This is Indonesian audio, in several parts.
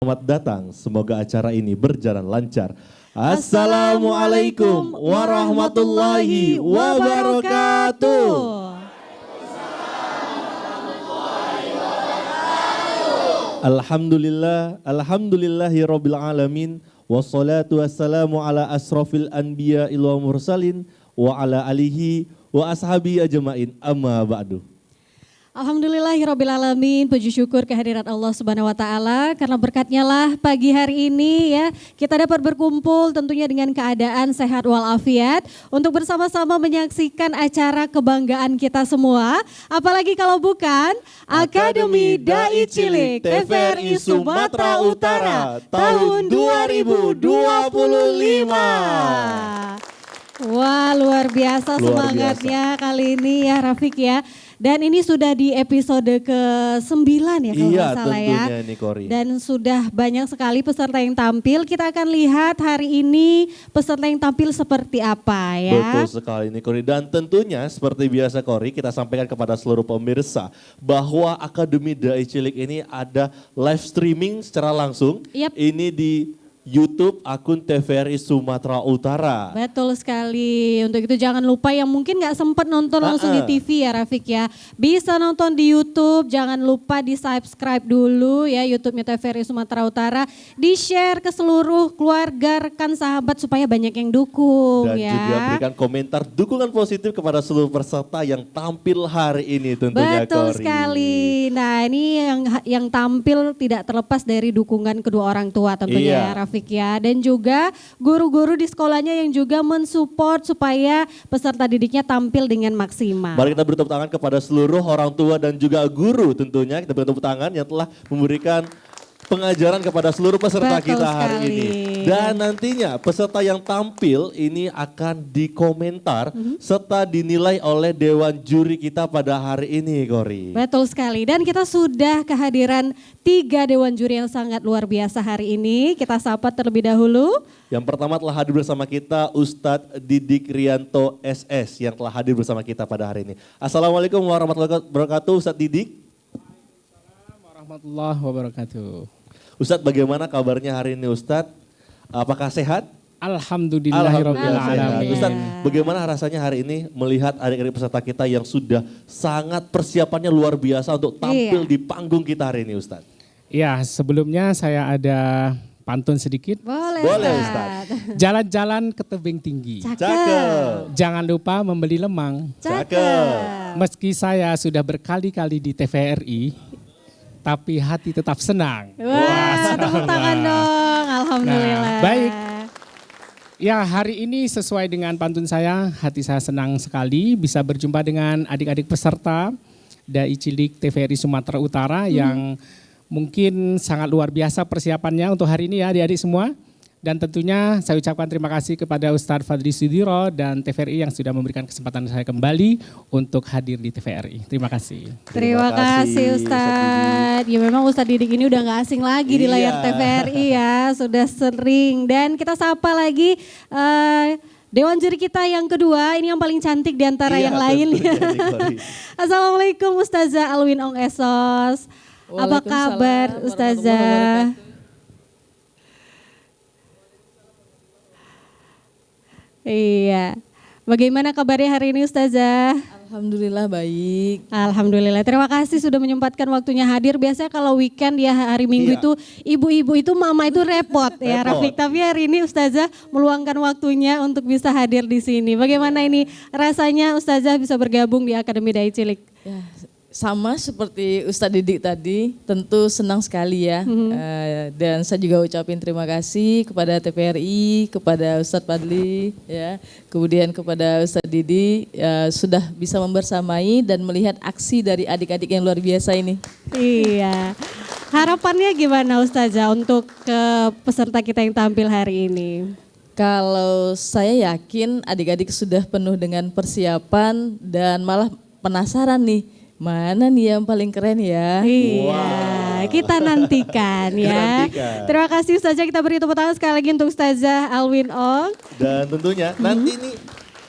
Selamat datang, semoga acara ini berjalan lancar. Assalamualaikum warahmatullahi wabarakatuh. Alhamdulillahi rabbil alamin. Wassalatu wassalamu ala asrafil anbiya wa mursalin wa ala alihi wa ashabi ajma'in amma ba'du. Alhamdulillahirrabbilalamin, puji syukur kehadirat Allah Subhanahu wa Ta'ala, karena berkatnya lah pagi hari ini ya kita dapat berkumpul tentunya dengan keadaan sehat walafiat untuk bersama-sama menyaksikan acara kebanggaan kita semua, apalagi kalau bukan Akademi Dai Cilik TVRI Sumatera Utara tahun 2025. Wah, luar biasa semangatnya kali ini ya Rafiq ya. Dan ini sudah di episode ke-9 ya kalau nggak salah ya. Ini, Kori. Dan sudah banyak sekali peserta yang tampil. Kita akan lihat hari ini peserta yang tampil seperti apa ya. Betul sekali ini Kori. Dan tentunya seperti biasa Kori, kita sampaikan kepada seluruh pemirsa bahwa Akademi Dai Cilik ini ada live streaming secara langsung. Yap. Ini di YouTube akun TVRI Sumatera Utara. Betul sekali. Untuk itu jangan lupa yang mungkin nggak sempat nonton langsung di TV ya Rafiq ya. Bisa nonton di YouTube. Jangan lupa di subscribe dulu ya YouTube-nya TVRI Sumatera Utara. Di share ke seluruh keluarga, rekan, sahabat supaya banyak yang dukung. Dan ya. juga berikan komentar dukungan positif kepada seluruh peserta yang tampil hari ini tentunya. Betul Kori. sekali. Nah ini yang tampil tidak terlepas dari dukungan kedua orang tua tentunya ya Rafiq ya, dan juga guru-guru di sekolahnya yang juga mensupport supaya peserta didiknya tampil dengan maksimal. Mari kita beri tepuk tangan kepada seluruh orang tua dan juga guru tentunya. Kita beri tepuk tangan yang telah memberikan pengajaran kepada seluruh peserta Betul kita hari sekali. ini. Dan nantinya peserta yang tampil ini akan dikomentar serta dinilai oleh Dewan Juri kita pada hari ini, Kori. Betul sekali, dan kita sudah kehadiran 3 Dewan Juri yang sangat luar biasa hari ini. Kita sapa terlebih dahulu. Yang pertama telah hadir bersama kita Ustadz Didik Rianto SS yang telah hadir bersama kita pada hari ini. Assalamualaikum warahmatullahi wabarakatuh Ustadz Didik. Waalaikumsalam warahmatullahi wabarakatuh. Ustadz, bagaimana kabarnya hari ini Ustadz? Apakah sehat? Alhamdulillahirrahmanirrahim. Ustadz, bagaimana rasanya hari ini melihat adik-adik peserta kita yang sudah sangat persiapannya luar biasa untuk tampil di panggung kita hari ini Ustadz? Ya, sebelumnya saya ada pantun sedikit. Boleh Ustadz. Jalan-jalan ke tebing tinggi. Cakep. Jangan lupa membeli lemang. Cakep. Meski saya sudah berkali-kali di TVRI, tapi hati tetap senang. Wah, tepuk tangan dong, alhamdulillah. Nah, baik. Ya, hari ini sesuai dengan pantun saya, hati saya senang sekali bisa berjumpa dengan adik-adik peserta Dai Cilik TVRI Sumatera Utara yang mungkin sangat luar biasa persiapannya untuk hari ini ya adik-adik semua. Dan tentunya saya ucapkan terima kasih kepada Ustadz Fadli Sudiro dan TVRI yang sudah memberikan kesempatan saya kembali untuk hadir di TVRI. Terima kasih. Terima kasih Ustadz. Ya memang Ustadz Didik ini udah gak asing lagi di layar TVRI ya, sudah sering. Dan kita sapa lagi Dewan Juri kita yang kedua, ini yang paling cantik di antara yang lain. Assalamualaikum Ustazah Alwin Ong Esos. Apa kabar Ustazah? Iya. Bagaimana kabarnya hari ini Ustazah? Alhamdulillah baik. Alhamdulillah. Terima kasih sudah menyempatkan waktunya hadir. Biasanya kalau weekend ya hari Minggu itu ibu-ibu itu mama itu repot ya Rafiq. Tapi hari ini Ustazah meluangkan waktunya untuk bisa hadir di sini. Bagaimana ini rasanya Ustazah bisa bergabung di Akademi Dai Cilik? Ya, sama seperti Ustadz Didik tadi, tentu senang sekali ya. Dan saya juga ucapin terima kasih kepada TVRI, kepada Ustadz Fadli, ya, kemudian kepada Ustadz Didik sudah bisa membersamai dan melihat aksi dari adik-adik yang luar biasa ini. Iya. Harapannya gimana Ustazah untuk peserta kita yang tampil hari ini? Kalau saya yakin adik-adik sudah penuh dengan persiapan dan malah penasaran nih. Mana nih yang paling keren ya? Iya, kita nantikan ya. Terima kasih Ustazah, kita beri tepuk tangan sekali lagi untuk Ustazah Alwin Ong. Dan tentunya nanti ini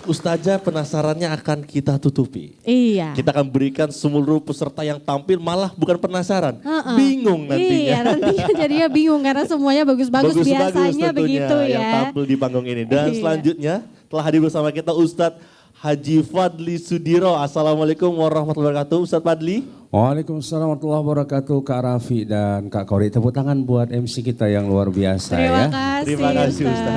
Ustazah penasarannya akan kita tutupi. Iya. Kita akan berikan seluruh peserta yang tampil malah bukan penasaran, bingung nantinya. Iya, nantinya jadinya bingung karena semuanya bagus-bagus biasanya tentunya begitu yang ya. tampil di panggung ini. Dan Iya. selanjutnya telah hadir bersama kita Ustadz Haji Fadli Sudiro. Assalamualaikum warahmatullahi wabarakatuh. Ustadz Fadli. Waalaikumsalam warahmatullahi wabarakatuh, Kak Rafi dan Kak Kori. Tepuk tangan buat MC kita yang luar biasa Terima ya. kasih, Terima kasih, Ustaz.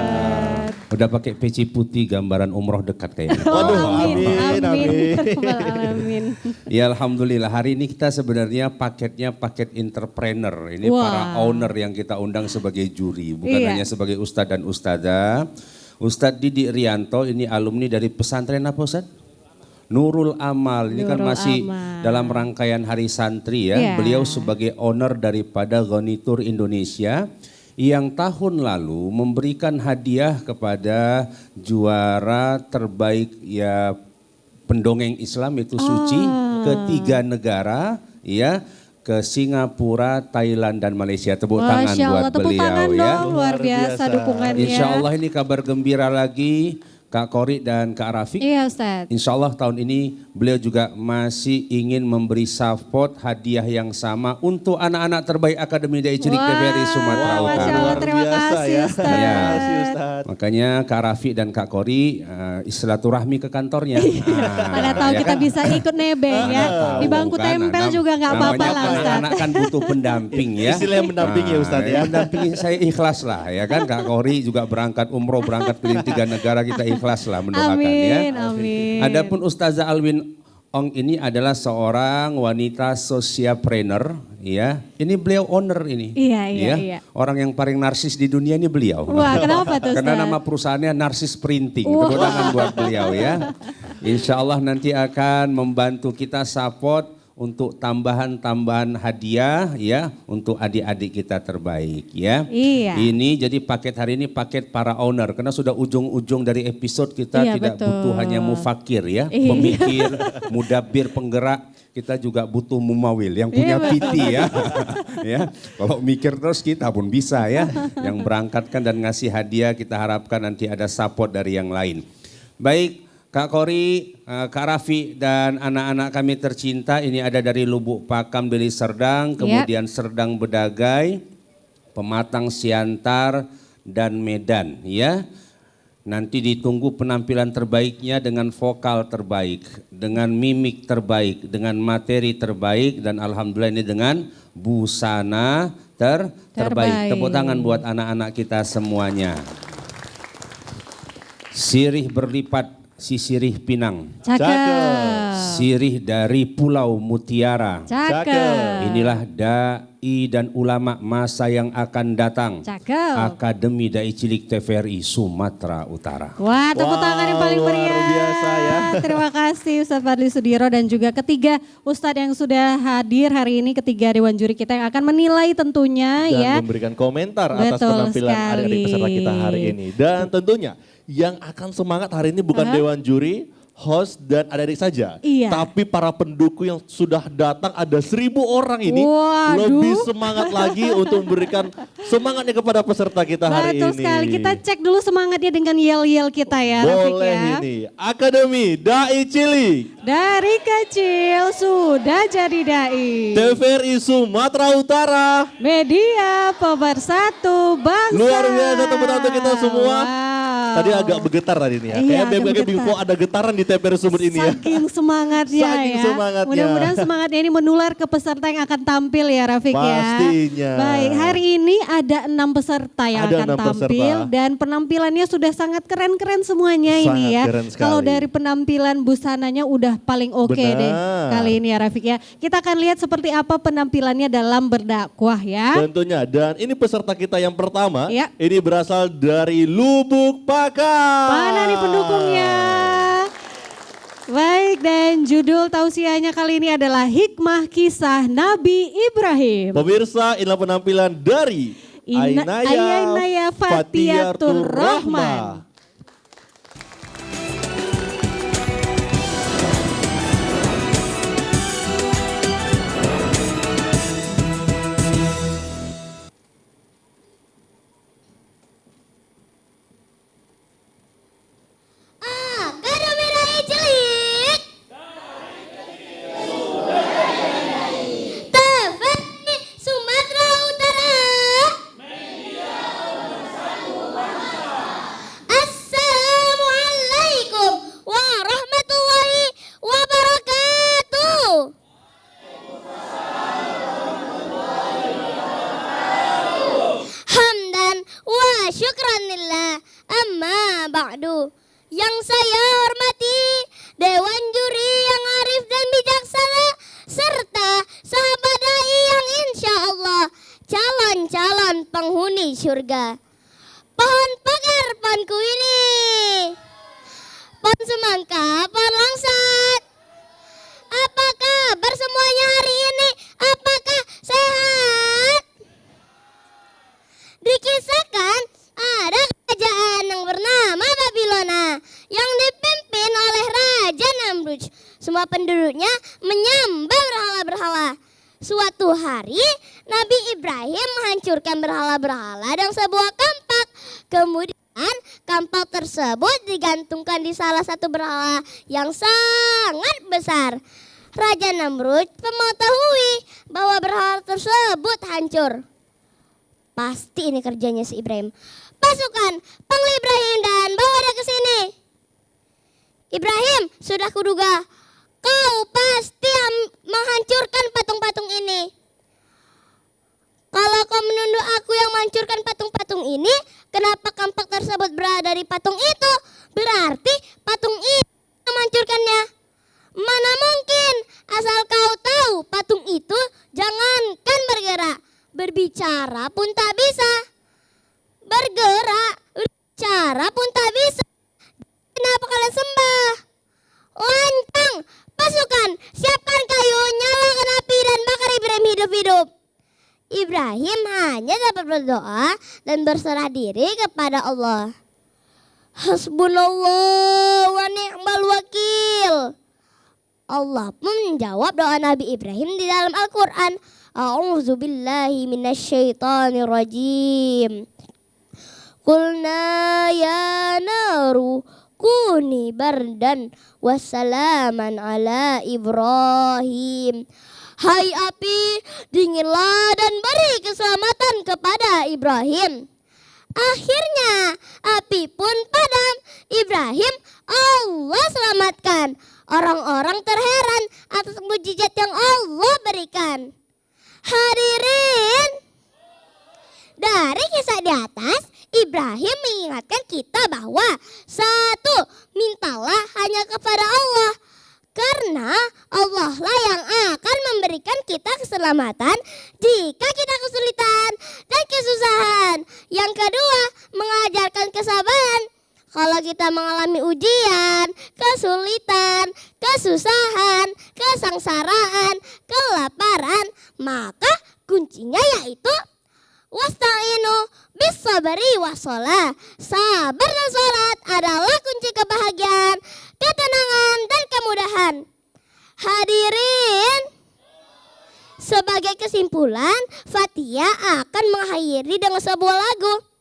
Udah pakai peci putih gambaran umroh dekat kayaknya. Waduh, amin. amin. Alamin. Ya alhamdulillah, hari ini kita sebenarnya paketnya paket entrepreneur. Ini Wah. para owner yang kita undang sebagai juri, bukan Iya. hanya sebagai ustadz dan ustadzah. Ustadz Didi Rianto ini alumni dari pesantren apa Ustadz? Nurul Amal, ini kan Nurul masih Amal. dalam rangkaian Hari Santri ya. Iya. Beliau sebagai owner daripada Ghanitur Indonesia yang tahun lalu memberikan hadiah kepada juara terbaik ya pendongeng Islam itu Suci ke 3 negara ya, ke Singapura, Thailand dan Malaysia. Tepuk tangan Masya Allah, buat tepuk beliau tangan ya. dong, luar Luar biasa biasa. dukungannya. Insya Allah ini kabar gembira lagi Kak Kori dan Kak Rafiq. Iya Ustaz. Insya Allah tahun ini beliau juga masih ingin memberi support hadiah yang sama untuk anak-anak terbaik Akademi Dai Cilik TVRI Sumatera Wah, Masya Utara. Allah, Luar terima biasa kasih ya. Ustaz. Iya. Terima kasih Ustadz. Makanya Kak Rafiq dan Kak Kori silaturahmi ke kantornya. Mana tahu ya kita kan? bisa ikut nebeng ya. Di bangku Bukan, tempel juga nggak apa-apa namanya lah Ustaz. anak kan butuh pendamping ya. Istilah yang mendampingi, Ustadz, ya. Mendampingi saya ikhlas lah ya kan. Kak Kori juga berangkat umroh, berangkat keliling 3 negara, kita ikhlas lah mendoakan ya. Amin, amin. Adapun Ustazah Alwin Ong ini adalah seorang wanita sosiapreneur ya. Ini beliau owner ini. Iya, iya, ya. iya. Orang yang paling narsis di dunia ini beliau. Wah, kenapa tuh Karena Ustaz? nama perusahaannya Narsis Printing. Wah. Tepuk tangan buat beliau ya. Insya Allah nanti akan membantu kita support untuk tambahan-tambahan hadiah ya untuk adik-adik kita terbaik ya. Iya. Ini jadi paket hari ini paket para owner karena sudah ujung-ujung dari episode kita Iya, tidak betul. butuh hanya mufakir ya, Iya. pemikir, mudabbir, penggerak. Kita juga butuh mumawil yang punya Iya, piti ya. Ya. Kalau mikir terus kita pun bisa ya. Yang berangkatkan dan ngasih hadiah kita harapkan nanti ada support dari yang lain. Baik Kak Kori, Kak Rafi dan anak-anak kami tercinta ini ada dari Lubuk Pakam, Deli Serdang, kemudian Serdang Bedagai, Pematang Siantar dan Medan ya. Nanti ditunggu penampilan terbaiknya dengan vokal terbaik, dengan mimik terbaik, dengan materi terbaik dan alhamdulillah ini dengan busana terbaik. Tepuk tangan buat anak-anak kita semuanya. Sirih berlipat sisirih Pinang, Cakep. sirih dari Pulau Mutiara. Cakep. Inilah dai dan ulama masa yang akan datang. Cakep. Akademi Dai Cilik TVRI Sumatera Utara. Wah, tepuk tangan yang paling luar meriah. biasa ya. Terima kasih Ustadz Fadli Sudiro dan juga ketiga Ustadz yang sudah hadir hari ini, ketiga dewan juri kita yang akan menilai tentunya Dan ya. memberikan komentar atas Betul penampilan sekali. adik-adik peserta kita hari ini. Dan tentunya yang akan semangat hari ini bukan dewan juri, host dan adik-adik saja. Iya. Tapi para pendukung yang sudah datang ada 1.000 orang ini Waduh. lebih semangat lagi untuk memberikan semangatnya kepada peserta kita hari Betul ini. sekali, kita cek dulu semangatnya dengan yel-yel kita ya Rafiq Boleh ya. ini. Akademi Dai Cilik Dari kecil sudah jadi dai. TVRI Sumatera Utara. Media pemersatu bangsa. Luar biasa, tepuk tangan untuk kita semua. Wow. Tadi agak bergetar tadi nih ya. Iya, Kayak agak BMKG bergetar. Bingko ada getaran di TVRI Sumut ini ya. Saking semangatnya Saking ya. semangatnya. Mudah-mudahan semangatnya ini menular ke peserta yang akan tampil ya Rafiq ya. Pastinya. Baik, hari ini ada 6 peserta yang Ada akan 6 tampil peserta. dan penampilannya sudah sangat keren-keren semuanya Sangat ini ya. keren sekali. Kalau dari penampilan busananya udah paling oke deh Benar. kali ini ya Rafiq ya. Kita akan lihat seperti apa penampilannya dalam berdakwah ya. Tentunya. Dan ini peserta kita yang pertama. Ya. Ini berasal dari Lubuk Pakam. Mana nih pendukungnya? Baik, dan judul tausiahnya kali ini adalah Hikmah Kisah Nabi Ibrahim. Pemirsa, inilah penampilan dari Ainaya Fatiyatur Rahman. Akademi saya hormati, Dewan Juri yang arif dan bijaksana, serta sahabat dai yang insya Allah calon-calon penghuni surga. Pohon pagar pohonku ini, pohon semangka, pohon langsat. Apa kabar semuanya hari ini? Apakah sehat? Dikisahkan ada kerajaan yang bernama Babilona yang dipimpin oleh Raja Namrud. Semua penduduknya menyembah berhala-berhala. Suatu hari Nabi Ibrahim menghancurkan berhala-berhala dan sebuah kampak. Kemudian kampak tersebut digantungkan di salah satu berhala yang sangat besar. Raja Namrud mengetahui bahwa berhala tersebut hancur. Pasti ini kerjanya si Ibrahim. Pasukan, panggil Ibrahim dan bawa dia ke sini. Ibrahim, sudah kuduga, kau pasti menghancurkan patung-patung ini. Kalau kau menuduh aku yang menghancurkan patung-patung ini, kenapa kampak tersebut berada di patung itu? Berarti patung ini menghancurkannya. Mana mungkin, asal kau tahu patung itu jangankan bergerak, berbicara pun tak bisa. Bergerak, berbicara pun tak bisa. Kenapa kalian sembah? Lancang, pasukan, siapkan kayu, nyalakan api dan bakar Ibrahim hidup-hidup. Ibrahim hanya dapat berdoa dan berserah diri kepada Allah. Hasbunallah wa ni'mal wakil. Allah pun menjawab doa Nabi Ibrahim di dalam Al-Quran. A'udzubillahi minasyaitonirrajim. Qulna ya naru kuni bardan wassalaman ala Ibrahim. Hai api, dinginlah dan beri keselamatan kepada Ibrahim. Akhirnya api pun padam. Ibrahim Allah selamatkan. Orang-orang terheran atas mukjizat yang Allah berikan. Hadirin, dari kisah di atas, Ibrahim mengingatkan kita bahwa satu, mintalah hanya kepada Allah. Karena Allah lah yang akan memberikan kita keselamatan jika kita kesulitan dan kesusahan. Yang kedua, mengajarkan kesabaran. Kalau kita mengalami ujian, kesulitan, kesusahan, kesengsaraan, kelaparan, maka kuncinya yaitu wasta'inu bis-sabri was-shalah. Sabar dan sholat adalah kunci kebahagiaan, ketenangan dan kemudahan. Hadirin, sebagai kesimpulan, Fatihah akan mengakhiri dengan sebuah lagu.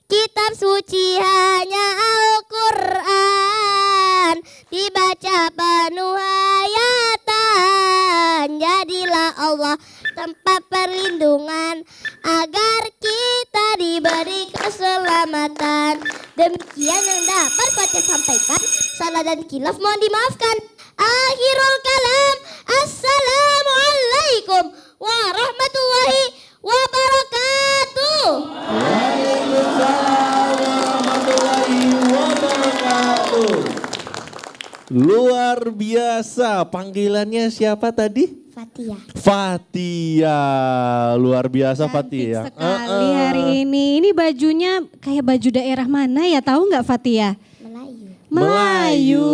Kitab suci hanya Al-Quran, dibaca penuh hayatan. Jadilah Allah tempat perlindungan, agar kita diberi keselamatan. Demikian yang dapat Fatih sampaikan. Salah dan khilaf mohon dimaafkan. Akhirul kalam, assalamualaikum warahmatullahi wabarakatuh. Luar biasa. Panggilannya siapa tadi? Fatihah. Fatihah. Luar biasa Cantik Fatihah. sekali hari ini. Ini bajunya kayak baju daerah mana ya? Tahu nggak Fatihah? Melayu. Melayu.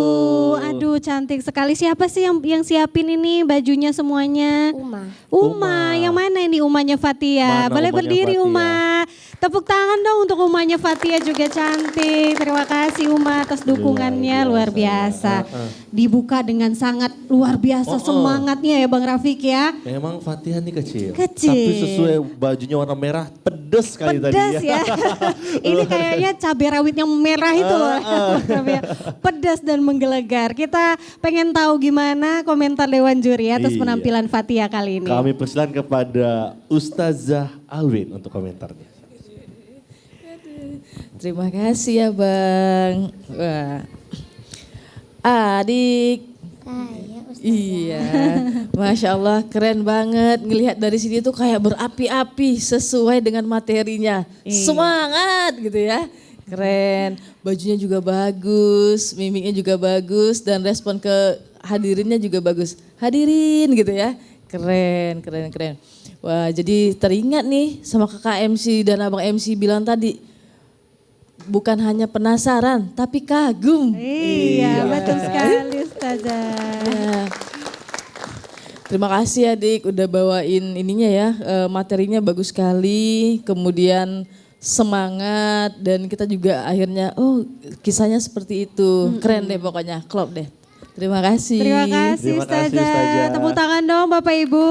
Aduh cantik sekali. Siapa sih yang siapin ini bajunya semuanya? Uma. Uma. Yang mana ini umanya Fatihah? Mana Boleh umanya berdiri Fatihah? Uma. Tepuk tangan dong untuk umanya Fatihah juga cantik. Terima kasih Uma atas dukungannya luar biasa. Dibuka dengan sangat luar biasa semangatnya ya Bang Rafiq ya. Memang Fatihah ini kecil. Kecil. Tapi sesuai bajunya warna merah, pedes sekali tadi Pedas ya. Ini kayaknya cabai rawit yang merah itu loh. Pedas dan menggelegar. Kita pengen tahu gimana komentar Dewan Juri atas Iya. penampilan Fatihah kali ini. Kami persilakan kepada Ustazah Alwin untuk komentarnya. Terima kasih ya Bang. Wah. Adik. Saya Ustazah. Iya, Masya Allah keren banget. Ngelihat dari sini tuh kayak berapi-api sesuai dengan materinya. Iya. Semangat gitu ya. Keren, bajunya juga bagus, mimiknya juga bagus, dan respon ke hadirinnya juga bagus. Hadirin gitu ya, keren, keren, keren. Wah, jadi teringat nih sama kakak MC dan abang MC bilang tadi, bukan hanya penasaran, tapi kagum. Iya, betul sekali Ustazah. Ya. Terima kasih adik udah bawain ininya ya, materinya bagus sekali, kemudian semangat, dan kita juga akhirnya kisahnya seperti itu. Keren deh pokoknya, klop deh. Terima kasih. Terima kasih Terima kasih, Ustazah. Ustazah. Tepuk tangan dong Bapak Ibu.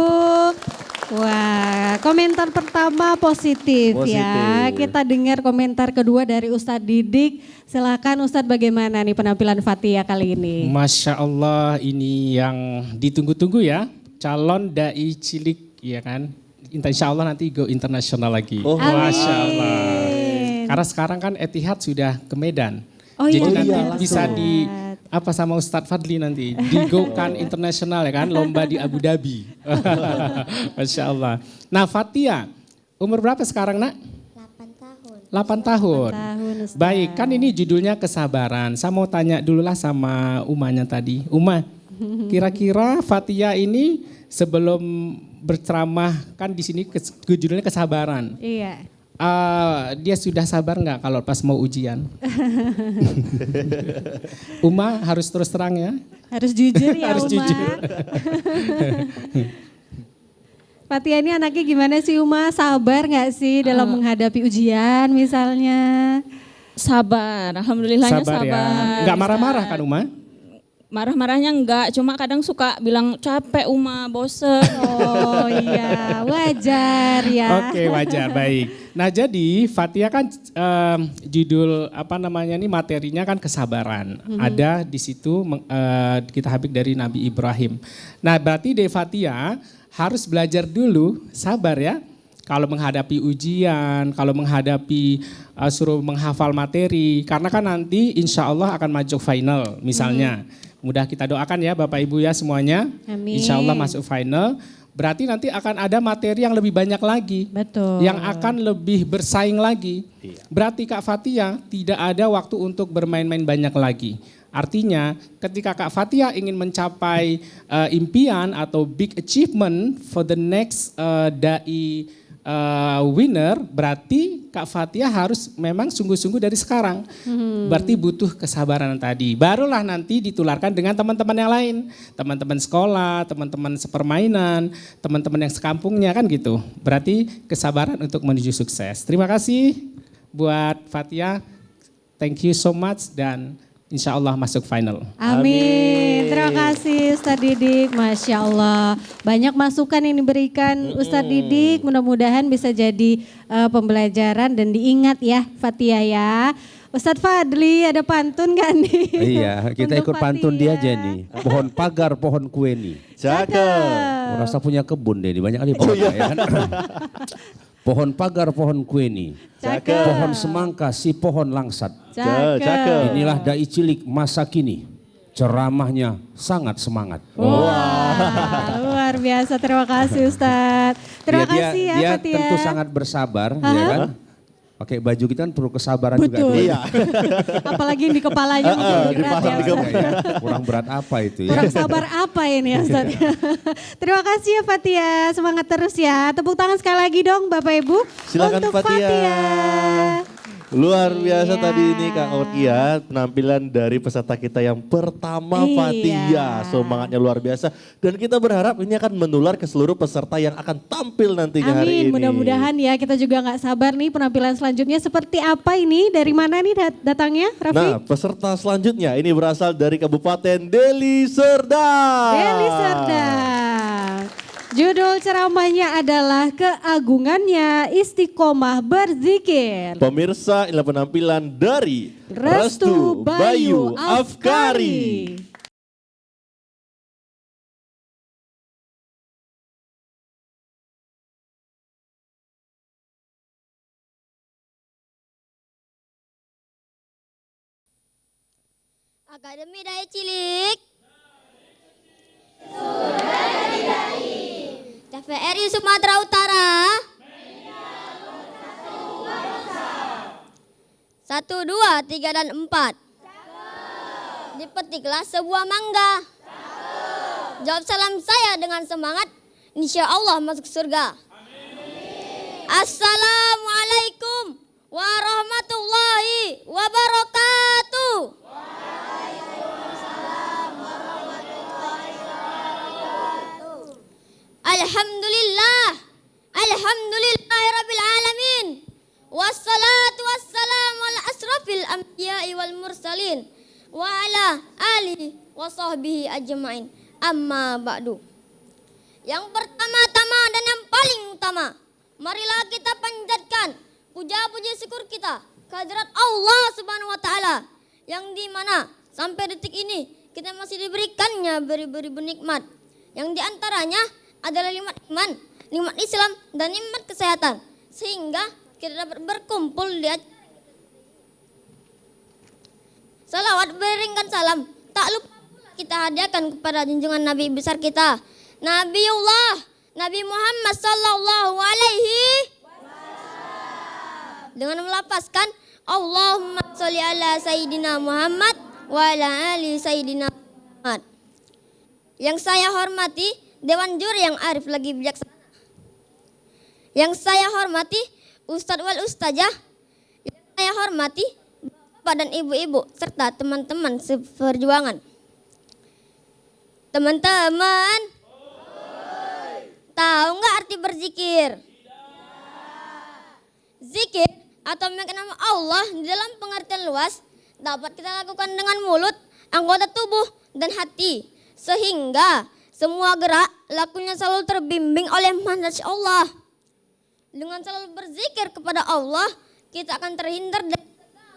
Wah, komentar pertama positif ya. Positif. Kita dengar komentar kedua dari Ustadz Didik. Silakan Ustadz, bagaimana nih penampilan Fathia kali ini? Masya Allah, ini yang ditunggu-tunggu ya. Calon dai cilik, ya kan? Insya Allah nanti go internasional lagi. Oh, Masya Allah. Amin. Karena sekarang kan Etihad sudah ke Medan. Oh Jadi iya, nanti langsung. bisa di apa sama Ustadz Fadli nanti di Go kan internasional ya kan, lomba di Abu Dhabi. Masya Allah. Nah Fathia, umur berapa sekarang nak? 8 tahun. 8 tahun. Tahun, Ustaz. Baik, kan ini judulnya kesabaran. Saya mau tanya dulu lah sama Umanya tadi. Uma, kira-kira Fathia ini sebelum berceramah kan di sini judulnya kesabaran. Iya. Dia sudah sabar nggak kalau pas mau ujian? Uma harus terus terang ya. Harus jujur ya Harus Uma. jujur. Fathia ini anaknya gimana sih Uma? Sabar nggak sih dalam menghadapi ujian misalnya? Sabar, alhamdulillahnya sabar. ya. Nggak marah-marah kan Uma? Marah-marahnya enggak, cuma kadang suka bilang capek Uma, bosen. Oh iya, wajar ya. Oke, wajar, baik. Nah jadi Fathia kan judul apa namanya ini materinya kan kesabaran. Ada di situ kita habis dari Nabi Ibrahim. Nah berarti dari Fathia harus belajar dulu sabar ya. Kalau menghadapi ujian, kalau menghadapi suruh menghafal materi. Karena kan nanti insya Allah akan masuk final misalnya. Mudah kita doakan ya Bapak Ibu ya semuanya. Amin. Insya Allah masuk final. Berarti nanti akan ada materi yang lebih banyak lagi. Betul. Yang akan lebih bersaing lagi. Berarti Kak Fathia tidak ada waktu untuk bermain-main banyak lagi. Artinya ketika Kak Fathia ingin mencapai impian atau big achievement for the next dai winner, berarti Kak Fathia harus memang sungguh-sungguh dari sekarang. Berarti butuh kesabaran tadi. Barulah nanti ditularkan dengan teman-teman yang lain. Teman-teman sekolah, teman-teman sepermainan, teman-teman yang sekampungnya kan gitu. Berarti kesabaran untuk menuju sukses. Terima kasih buat Fathia. Thank you so much dan insya Allah masuk final. Amin. Terima kasih Ustadz Didik. Masya Allah. Banyak masukan yang diberikan Ustadz Didik. Mudah-mudahan bisa jadi pembelajaran dan diingat ya Fathia ya. Ustadz Fadli ada pantun gak nih? Iya, kita Untuk ikut pantun dia aja Fathia. nih. Pohon pagar, pohon kue nih. Cakep. Rasa punya kebun deh, banyak kali pohon ya kan. Pohon pagar, pohon kue nih. Cakep. Pohon semangka, si pohon langsat. Cakep. Inilah dai cilik masa kini. Ceramahnya sangat semangat. Wah, luar biasa. Terima kasih Ustadz. Terima kasih ya dia Fathia. tentu sangat bersabar, ya kan. Pakai baju kita kan perlu kesabaran juga. Betul. Iya. Apalagi yang di kepalanya mungkin berat ya dipasang di Ustadz. Kurang berat apa itu ya? Kurang sabar apa ini ya Ustaz? Terima kasih ya Fathia, semangat terus ya. Tepuk tangan sekali lagi dong Bapak Ibu. Silakan untuk Fathia. Luar biasa Iya. tadi ini Kak Okia, penampilan dari peserta kita yang pertama Iya. Fathia. Semangatnya luar biasa. Dan kita berharap ini akan menular ke seluruh peserta yang akan tampil nantinya hari ini. Amin, mudah-mudahan ya kita juga nggak sabar nih penampilan selanjutnya seperti apa ini, dari mana nih datangnya Raffi? Nah, peserta selanjutnya ini berasal dari Kabupaten Deli Serdang. Deli Serdang. Judul ceramahnya adalah Keagungannya Istiqomah Berzikir. Pemirsa, inilah penampilan dari Restu Bayu Afkari. Akademi Dai Cilik. TVRI Sumatera Utara. 1, 2, 3, dan 4. Dipetiklah sebuah mangga. Jawab salam saya dengan semangat. Insya Allah masuk surga. Assalamualaikum warahmatullahi wabarakatuh. Alhamdulillah. Alhamdulillahirabbil alamin. Wassalatu wassalamu ala asrafil anbiya'i wal mursalin wa ala alihi wa sahbihi ajma'in. Amma ba'du. Yang pertama-tama dan yang paling utama, marilah kita panjatkan puja-puji syukur kita kehadirat Allah Subhanahu wa taala yang di mana sampai detik ini kita masih diberikannya beribu-ribu nikmat. Yang diantaranya adalah nikmat iman, nikmat Islam, dan nikmat kesehatan. Sehingga kita dapat berkumpul di salawat beriringkan salam. Tak lupa kita hadiahkan kepada junjungan Nabi besar kita, Nabiullah Nabi Muhammad sallallahu alaihi dengan melafazkan Allahumma sholli ala Sayyidina Muhammad wa ala ali Sayyidina Muhammad. Yang saya hormati Dewan Juri yang arif lagi bijaksana. Yang saya hormati Ustadz wal Ustazah. Yang saya hormati Bapak dan Ibu-ibu serta teman-teman seperjuangan. Teman-teman, tahu nggak arti berzikir? Zikir atau menyebut nama Allah di dalam pengertian luas dapat kita lakukan dengan mulut, anggota tubuh, dan hati. Sehingga semua gerak lakunya selalu terbimbing oleh manhaj Allah. Dengan selalu berzikir kepada Allah, kita akan terhindar dari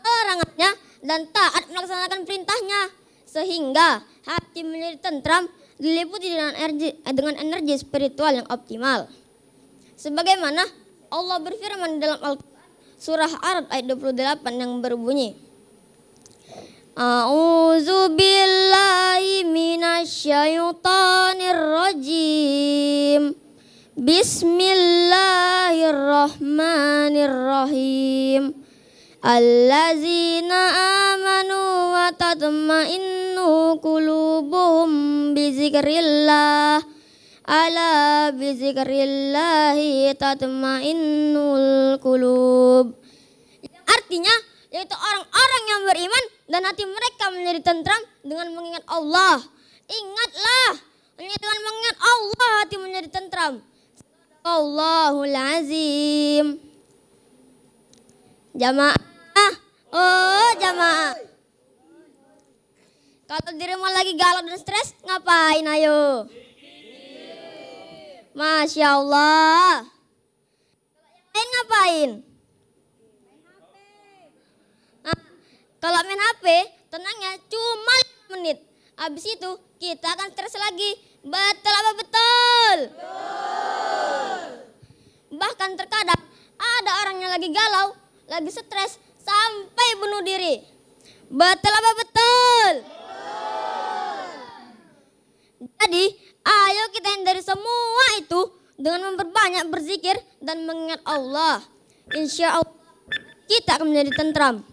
larangannya dan taat melaksanakan perintahnya. Sehingga hati menjadi tentram, diliputi dengan energi spiritual yang optimal. Sebagaimana Allah berfirman dalam Al-Quran, surah Ar-Ra'd ayat 28 yang berbunyi, A'udzu billahi minasyaitonir rajim. Bismillahirrahmanirrahim. Allazina amanu wa tatma'innu qulubuhum bizikrillah. Ala bizikrillahi tatma'innul qulub. Artinya yaitu orang-orang yang beriman dan hati mereka menjadi tentram dengan mengingat Allah. Ingatlah, dengan mengingat Allah hati menjadi tentram. Allahul azim. Jamaah, oh jamaah. Kalau di rumah lagi galau dan stres, ngapain ayo? Masya Allah. Lain ngapain? Kalau main HP, tenangnya cuma 5 menit. Habis itu kita akan stres lagi. Betul apa betul? Bahkan terkadang ada orang yang lagi galau, lagi stres, sampai bunuh diri. Betul apa betul? Jadi, ayo kita hindari semua itu dengan memperbanyak berzikir dan mengingat Allah. Insya Allah kita akan menjadi tentram.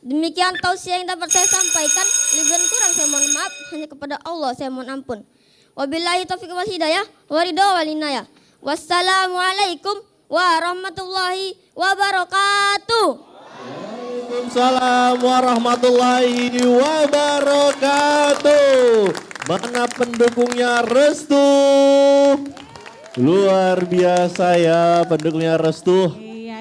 Demikian tausiah yang dapat saya sampaikan. Lebih dan kurang saya mohon maaf. Hanya kepada Allah saya mohon ampun. Wabillahi taufiq wal hidayah wa ridha wal inayah. Wassalamualaikum warahmatullahi wabarakatuh. Waalaikumsalam warahmatullahi wabarakatuh. Mana pendukungnya Restu? Luar biasa ya pendukungnya Restu.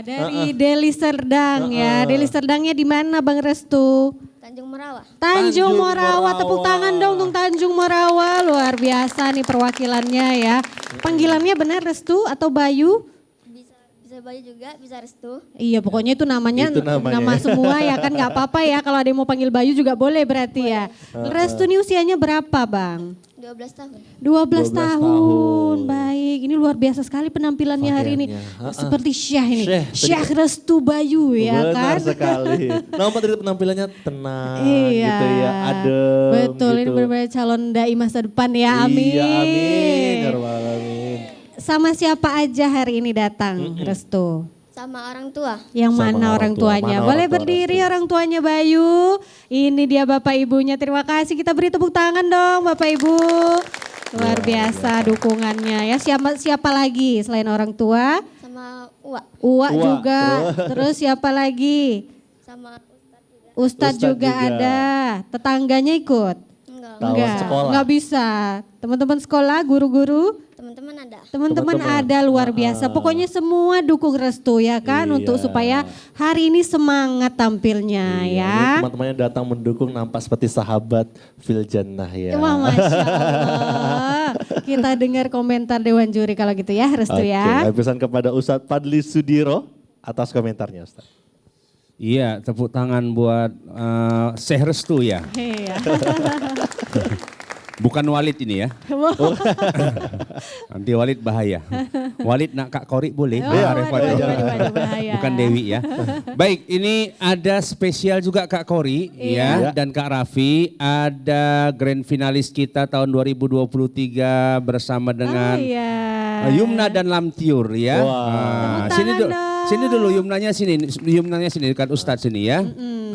Dari Deli Serdang ya. Deli Serdangnya di mana Bang Restu? Tanjung Merawa. Tanjung Merawa. Tepuk tangan dong untuk Tanjung Merawa. Luar biasa nih perwakilannya ya. Panggilannya benar Restu atau Bayu? Bisa Bayu juga, bisa Restu. Iya pokoknya itu namanya, nama semua ya kan gak apa-apa ya. Kalau ada yang mau panggil Bayu juga boleh berarti ya. Restu ini usianya berapa Bang? 12 tahun. 12 tahun. Baik, ini luar biasa sekali penampilannya hari ini. Seperti Syekh ini. Syekh Restu Bayu ya kan. Benar sekali. Nampak dari penampilannya tenang iya. gitu ya, adem. Betul, gitu. ini benar-benar calon dai masa depan ya, amin. Iya, amin. Ya Rabbal alamin. Sama siapa aja hari ini datang, Restu? Sama orang tua. Yang Sama mana orang tuanya? Mana Boleh orang tua berdiri Restu? orang tuanya Bayu. Ini dia Bapak Ibunya. Terima kasih. Kita beri tepuk tangan dong Bapak Ibu. Luar biasa dukungannya ya. Siapa lagi selain orang tua? Sama Uwa. Uwa Uwa, juga. Terus siapa lagi? Sama Ustadz Ustadz juga juga. ada. Tetangganya ikut? enggak. Kawan sekolah. Enggak bisa. Teman-teman sekolah, guru-guru? Teman-teman ada. Teman-teman Teman-teman. ada luar biasa. Pokoknya semua dukung Restu ya kan Iya. untuk supaya hari ini semangat tampilnya Iya, ya. ini teman-temannya datang mendukung nampak seperti sahabat fil jannah ya. Wah, Masya Allah. Kita dengar komentar Dewan Juri kalau gitu ya Restu ya. Oke, pesan kepada Ustadz Fadli Sudiro atas komentarnya Ustadz. Iya, tepuk tangan buat Syekh Restu ya. Iya. Bukan Walid ini ya. Nanti Walid bahaya. Walid nak Kak Kori boleh. Oh, Nah, waduh, repot. waduh, bahaya. Bukan Dewi ya. Baik, ini ada spesial juga Kak Kori Iya. ya dan Kak Raffi. Ada grand finalis kita tahun 2023 bersama dengan Iya. Yumna dan Lamtiur ya. Wah. Nah, Tepuk tangan dong. sini dulu Yumnanya sini dekat Ustadz sini ya.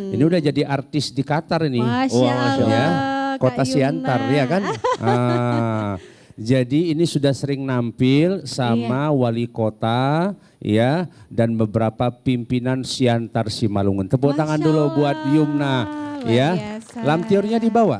Ini udah jadi artis di Qatar ini. Masya Wah, Masya Allah. Allah. Kota Kak Siantar Yumna. ya kan. Jadi ini sudah sering nampil sama wali kota ya dan beberapa pimpinan Siantar Simalungun. Tepuk Masya tangan dulu buat Allah, Yumna luar ya. biasa. Lamtiurnya dibawa.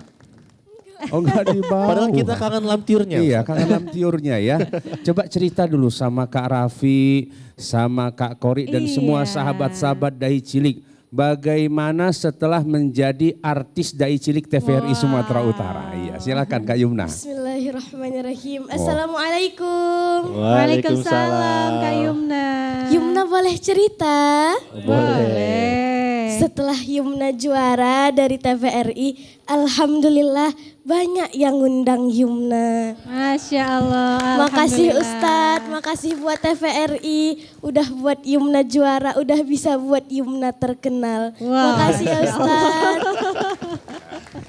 Oh enggak dibawa. Padahal kita kangen lamtiurnya. Iya, kangen lamtiurnya ya. Coba cerita dulu sama Kak Raffi, sama Kak Kori dan semua Iya. sahabat-sahabat Dai Cilik. Bagaimana setelah menjadi artis Dai Cilik TVRI Sumatera Utara? Iya, silakan Kak Yumna. Bismillahirrahmanirrahim. Assalamualaikum. Waalaikumsalam Kak Yumna. Yumna boleh cerita? Boleh. Setelah Yumna juara dari TVRI, alhamdulillah banyak yang ngundang Yumna. Masya Allah. Makasih Alhamdulillah. Ustadz, makasih buat TVRI, udah buat Yumna juara, udah bisa buat Yumna terkenal. Wah. Makasih ya Ustadz.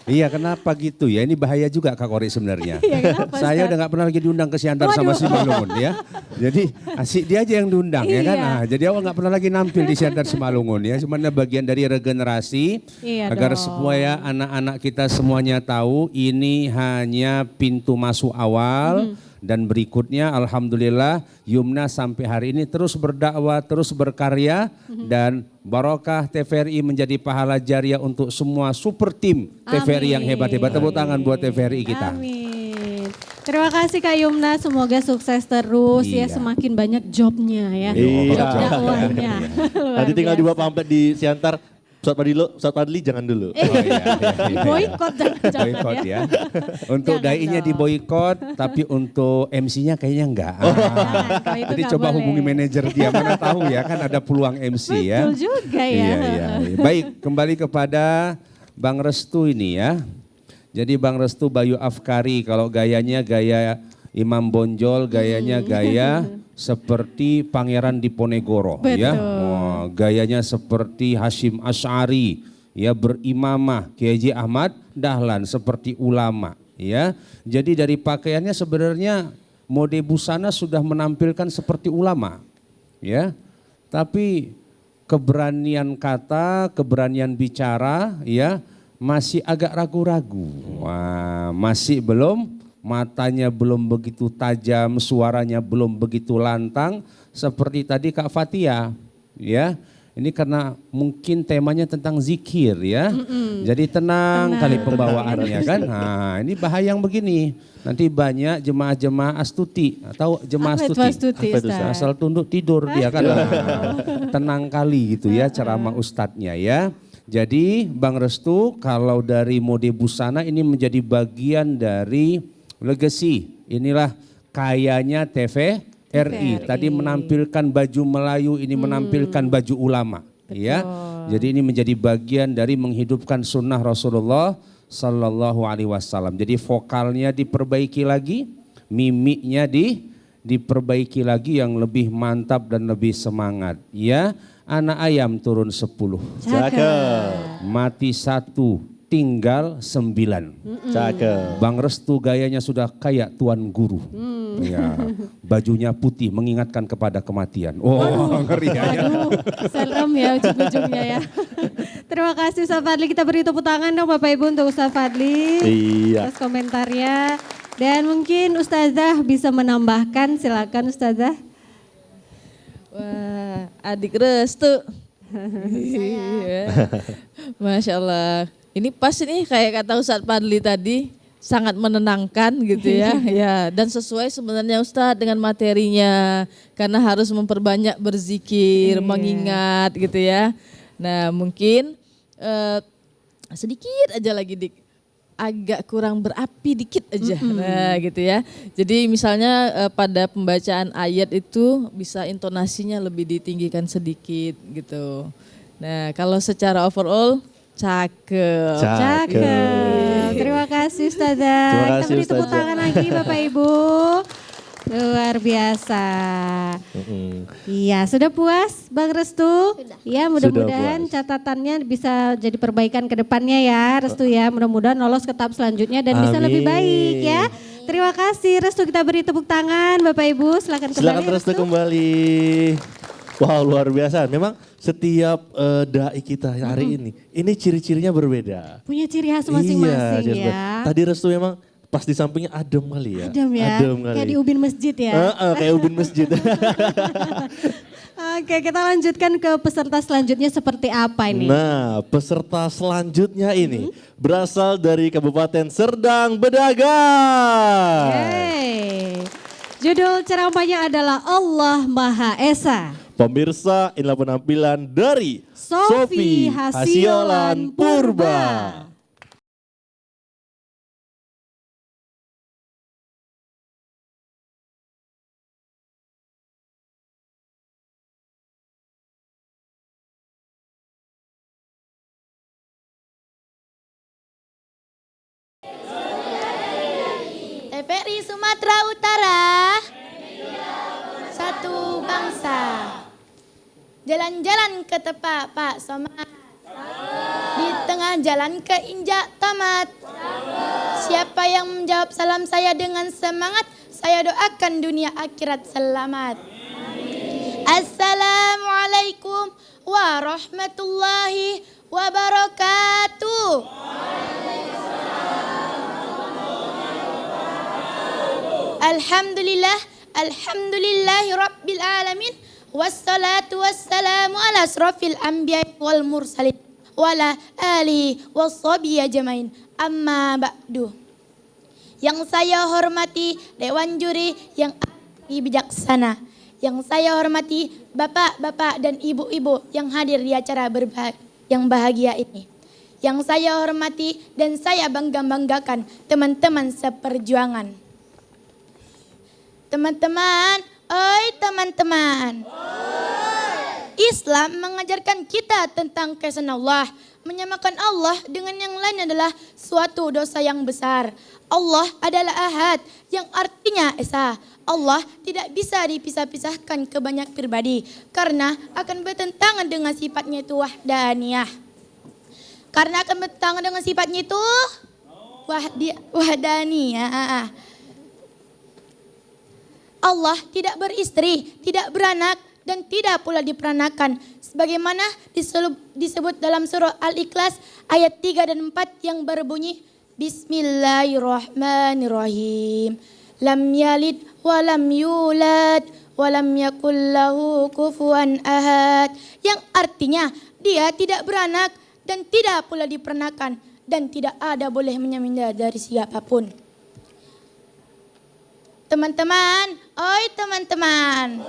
Iya, kenapa gitu ya? Ini bahaya juga Kak Kori sebenarnya. Iya, kenapa, Saya Ustaz? udah gak pernah lagi diundang ke Siantar sama Waduh. Simalungun ya. Jadi asik dia aja yang diundang ya kan. Iya. Nah, jadi awal gak pernah lagi nampil di Siantar Simalungun ya. Cuman bagian dari regenerasi Iya agar dong. supaya anak-anak kita semuanya tahu ini hanya pintu masuk awal. Dan berikutnya alhamdulillah Yumna sampai hari ini terus berdakwah, terus berkarya dan barokah TVRI menjadi pahala jariah untuk semua super tim TVRI yang hebat-hebat. Tepuk tangan buat TVRI kita. Amin. Terima kasih Kak Yumna, semoga sukses terus ya, Iya. semakin banyak jobnya ya. Iya. Job dakwahnya. Luar Nanti tinggal biasa. dibawa pamflet di Siantar. Ustadz Fadli jangan dulu. Oh, iya. Boykot jangan-jangan Boykot ya. ya. Untuk Jangan dai-nya dong. diboykot, tapi untuk MC-nya kayaknya enggak. Jangan, kalau itu Jadi nggak coba boleh. hubungi manajer dia, mana tahu ya kan ada peluang MC ya. Betul juga ya. Iya, iya. Baik, kembali kepada Bang Restu ini ya. Jadi Bang Restu Bayu Afkari, kalau gayanya gaya Imam Bonjol, gayanya gaya seperti Pangeran Diponegoro ya. Betul. Wah, gayanya seperti Hashim Asy'ari ya, berimamah Kiai Haji Ahmad Dahlan seperti ulama ya. Jadi dari pakaiannya sebenarnya mode busana sudah menampilkan seperti ulama ya. Tapi keberanian kata, keberanian bicara ya masih agak ragu-ragu. Wah, masih belum, matanya belum begitu tajam, suaranya belum begitu lantang seperti tadi Kak Fatia ya. Ini karena mungkin temanya tentang zikir ya. Jadi tenang kali pembawaannya kan. Nah, ini bahaya yang begini. Nanti banyak jemaah-jemaah astuti atau jemaah Apa itu astuti. astuti, Ustaz? Asal tunduk tidur dia kan. Nah, tenang kali gitu ya ceramah ustadznya ya. Jadi Bang Restu kalau dari mode busana ini menjadi bagian dari legacy. Inilah kayanya TVRI. Tadi menampilkan baju Melayu, ini menampilkan baju ulama. Ya. Jadi ini menjadi bagian dari menghidupkan sunnah Rasulullah Sallallahu Alaihi Wasallam. Jadi vokalnya diperbaiki lagi, mimiknya diperbaiki lagi yang lebih mantap dan lebih semangat. Ya, anak ayam turun 10. Cakep. Mati 1, tinggal 9. Cakep. Bang Restu gayanya sudah kayak tuan guru. Ya, bajunya putih mengingatkan kepada kematian. Oh, ngeri ya. Aduh, serem ya ujung-ujungnya ya. Terima kasih Ustaz Fadli, kita beri tepuk tangan dong Bapak Ibu untuk Ustaz Fadli. Iya. Atas komentarnya. Dan mungkin Ustazah bisa menambahkan, silakan Ustazah. Wah, adik restu. Iya. Masya Allah. Ini pas ini kayak kata Ustadz Fadli tadi, sangat menenangkan gitu ya. Ya, dan sesuai sebenarnya Ustadz dengan materinya. Karena harus memperbanyak berzikir, mengingat gitu ya. Nah mungkin sedikit aja lagi Dik. Agak kurang berapi dikit aja. Nah gitu ya. Jadi misalnya pada pembacaan ayat itu bisa intonasinya lebih ditinggikan sedikit gitu. Nah kalau secara overall cakep. Cakep. Terima kasih Ustazah. Terima Kita kasih, beri tepuk Ustazah. tangan lagi Bapak Ibu. Luar biasa. Iya, sudah puas Bang Restu? Ya, mudah-mudahan catatannya bisa jadi perbaikan ke depannya ya, Restu ya. Mudah-mudahan lolos ke tahap selanjutnya dan bisa lebih Amin. baik ya. Terima kasih Restu, kita beri tepuk tangan Bapak Ibu. Silakan kembali. Silakan Restu kembali. Wow, luar biasa. Memang setiap dai kita hari ini ciri-cirinya berbeda. Punya ciri khas masing-masing ciri khas. ya. Tadi Restu memang pas di sampingnya adem kali ya. Adem ya, Adem kali. kayak di ubin masjid ya. Kayak ubin masjid. Oke, kita lanjutkan ke peserta selanjutnya seperti apa ini? Nah, peserta selanjutnya ini berasal dari Kabupaten Serdang Bedagai. Yeay. Judul ceramahnya adalah Allah Maha Esa. Pemirsa, inilah penampilan dari Sofi Hasiolan Purba. TVRI Sumatera Utara, satu bangsa. Jalan-jalan ke tepat Pak Somad, di tengah jalan keinjak tamat. Siapa yang menjawab salam saya dengan semangat, saya doakan dunia akhirat selamat. Assalamualaikum warahmatullahi wabarakatuh. Alhamdulillah, alhamdulillahi rabbil alamin. Wassalatu wassalamu ala asrafil anbiya wal mursalin wala alihi wassabi ajmain. Amma ba'du. Yang saya hormati Dewan Juri yang bijaksana. Yang saya hormati bapak-bapak dan ibu-ibu yang hadir di acara yang bahagia ini. Yang saya hormati dan saya bangga-banggakan teman-teman seperjuangan. Teman-teman, oi teman-teman. Islam mengajarkan kita tentang keesaan Allah. Menyamakan Allah dengan yang lain adalah suatu dosa yang besar. Allah adalah Ahad yang artinya Esa. Allah tidak bisa dipisah-pisahkan ke banyak pribadi karena akan bertentangan dengan sifatnya itu wahdaniyah. Karena akan bertentangan dengan sifatnya itu wahdaniyah. Allah tidak beristri, tidak beranak, dan tidak pula diperanakan. Sebagaimana disebut dalam surah Al-Ikhlas ayat 3 dan 4 yang berbunyi Bismillahirrahmanirrahim. Lam yalid wa lam yulad wa lam yakul lahu kufuwan ahad. Yang artinya dia tidak beranak dan tidak pula diperanakan dan tidak ada boleh menyaminnya dari siapapun. Teman-teman, oi teman-teman.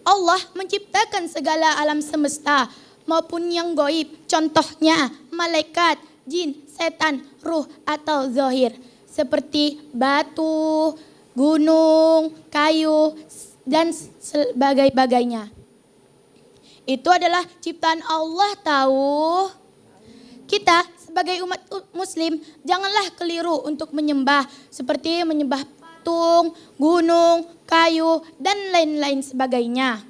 Allah menciptakan segala alam semesta maupun yang goib. Contohnya malaikat, jin, setan, ruh atau zahir. Seperti batu, gunung, kayu, dan sebagainya. Itu adalah ciptaan Allah tahu. Kita sebagai umat muslim janganlah keliru untuk menyembah seperti menyembah patung, gunung, kayu dan lain-lain sebagainya.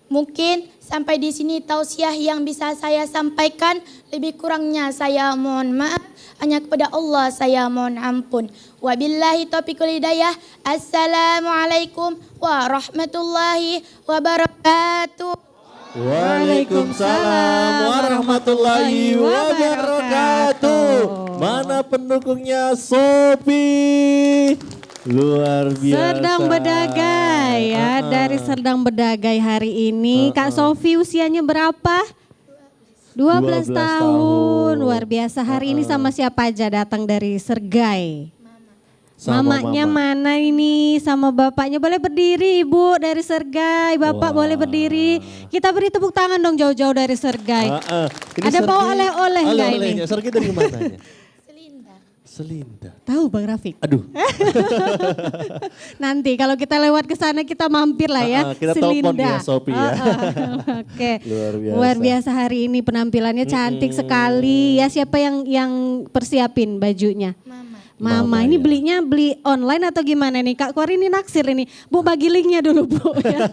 Mungkin sampai di sini tausiah yang bisa saya sampaikan, lebih kurangnya saya mohon maaf. hanya kepada Allah saya mohon ampun. Wabillahi taufiqul hidayah. Assalamualaikum warahmatullahi wabarakatuh. Waalaikumsalam warahmatullahi wabarakatuh. Mana pendukungnya Sophie? Luar biasa. Sedang Bedagai ya, dari Sedang Bedagai hari ini. Kak Sophie usianya berapa? 12 tahun. Luar biasa. Hari ini sama siapa aja datang dari Sergai? Sama Mamanya mama. mana ini sama bapaknya? Boleh berdiri Ibu dari Sergai, Bapak boleh berdiri. Kita beri tepuk tangan dong jauh-jauh dari Sergai. Ini Ada Sergi- bawa oleh-oleh nggak ini? oleh-olehnya. Sergi dari mananya? Selinda. Tahu Bang Rafiq? Aduh. Nanti kalau kita lewat ke sana kita mampir lah ya. Kita telepon Selinda. ya Sophie ya. Oke. Luar biasa. Luar biasa hari ini penampilannya cantik sekali. Ya siapa yang persiapin bajunya? Mama, ini ya. beli online atau gimana nih? Kak Kori ini naksir ini. Bu bagi linknya dulu Bu. Ya.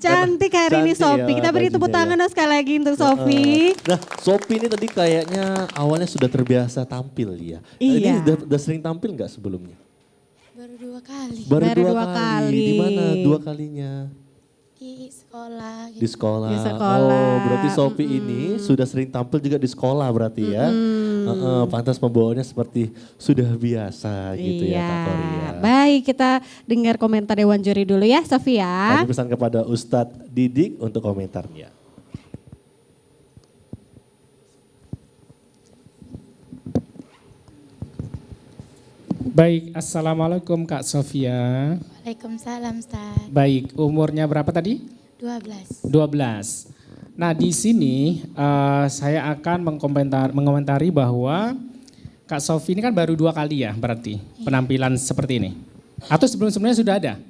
Cantik hari ini Cantik Sophie. ya Kita beri tepuk bajunya tangan dong sekali lagi untuk Sophie. Nah, Sophie ini tadi kayaknya awalnya sudah terbiasa tampil ya. Iya. Ini udah sering tampil nggak sebelumnya? Baru 2 kali Baru Baru dua dua kali. Di mana 2 kalinya? di sekolah. Di sekolah. Di sekolah. Oh, berarti Sophie ini sudah sering tampil juga di sekolah berarti ya. Pantas pembawaannya seperti sudah biasa gitu ya Kak Kori ya. Baik, kita dengar komentar Dewan Juri dulu ya, Sofia. Kami pesan kepada Ustadz Didik untuk komentarnya. Baik, Assalamualaikum Kak Sofia. Waalaikumsalam Ustaz. Baik, umurnya berapa tadi? 12. 12. Nah di sini saya akan mengomentari bahwa Kak Sofi ini kan baru 2 kali ya berarti penampilan seperti ini. Atau sebelum-sebelumnya sudah ada?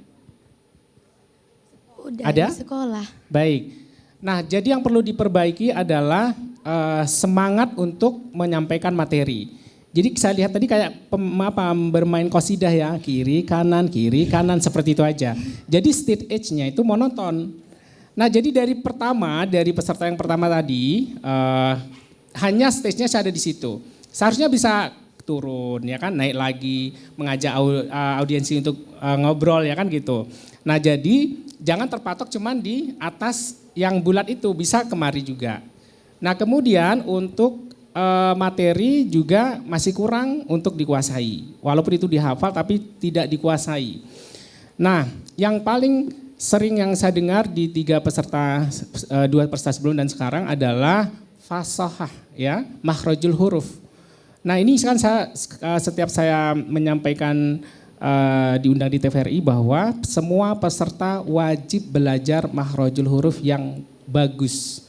Udah Ada? di sekolah. Baik. Nah jadi yang perlu diperbaiki adalah semangat untuk menyampaikan materi. Jadi saya lihat tadi kayak bermain qasidah ya, kiri kanan seperti itu aja. Jadi state age-nya itu monoton. Nah jadi dari peserta yang pertama tadi hanya stage-nya saya ada di situ. Seharusnya bisa turun ya kan, naik lagi, mengajak audiensi untuk ngobrol ya kan gitu. Nah jadi jangan terpatok cuman di atas yang bulat itu, bisa kemari juga. Nah kemudian untuk materi juga masih kurang untuk dikuasai. Walaupun itu dihafal tapi tidak dikuasai. Nah yang paling sering yang saya dengar di 2 peserta sebelum dan sekarang adalah fasahah ya, makhrajul huruf. Nah ini kan setiap saya menyampaikan diundang di TVRI bahwa semua peserta wajib belajar makhrajul huruf yang bagus.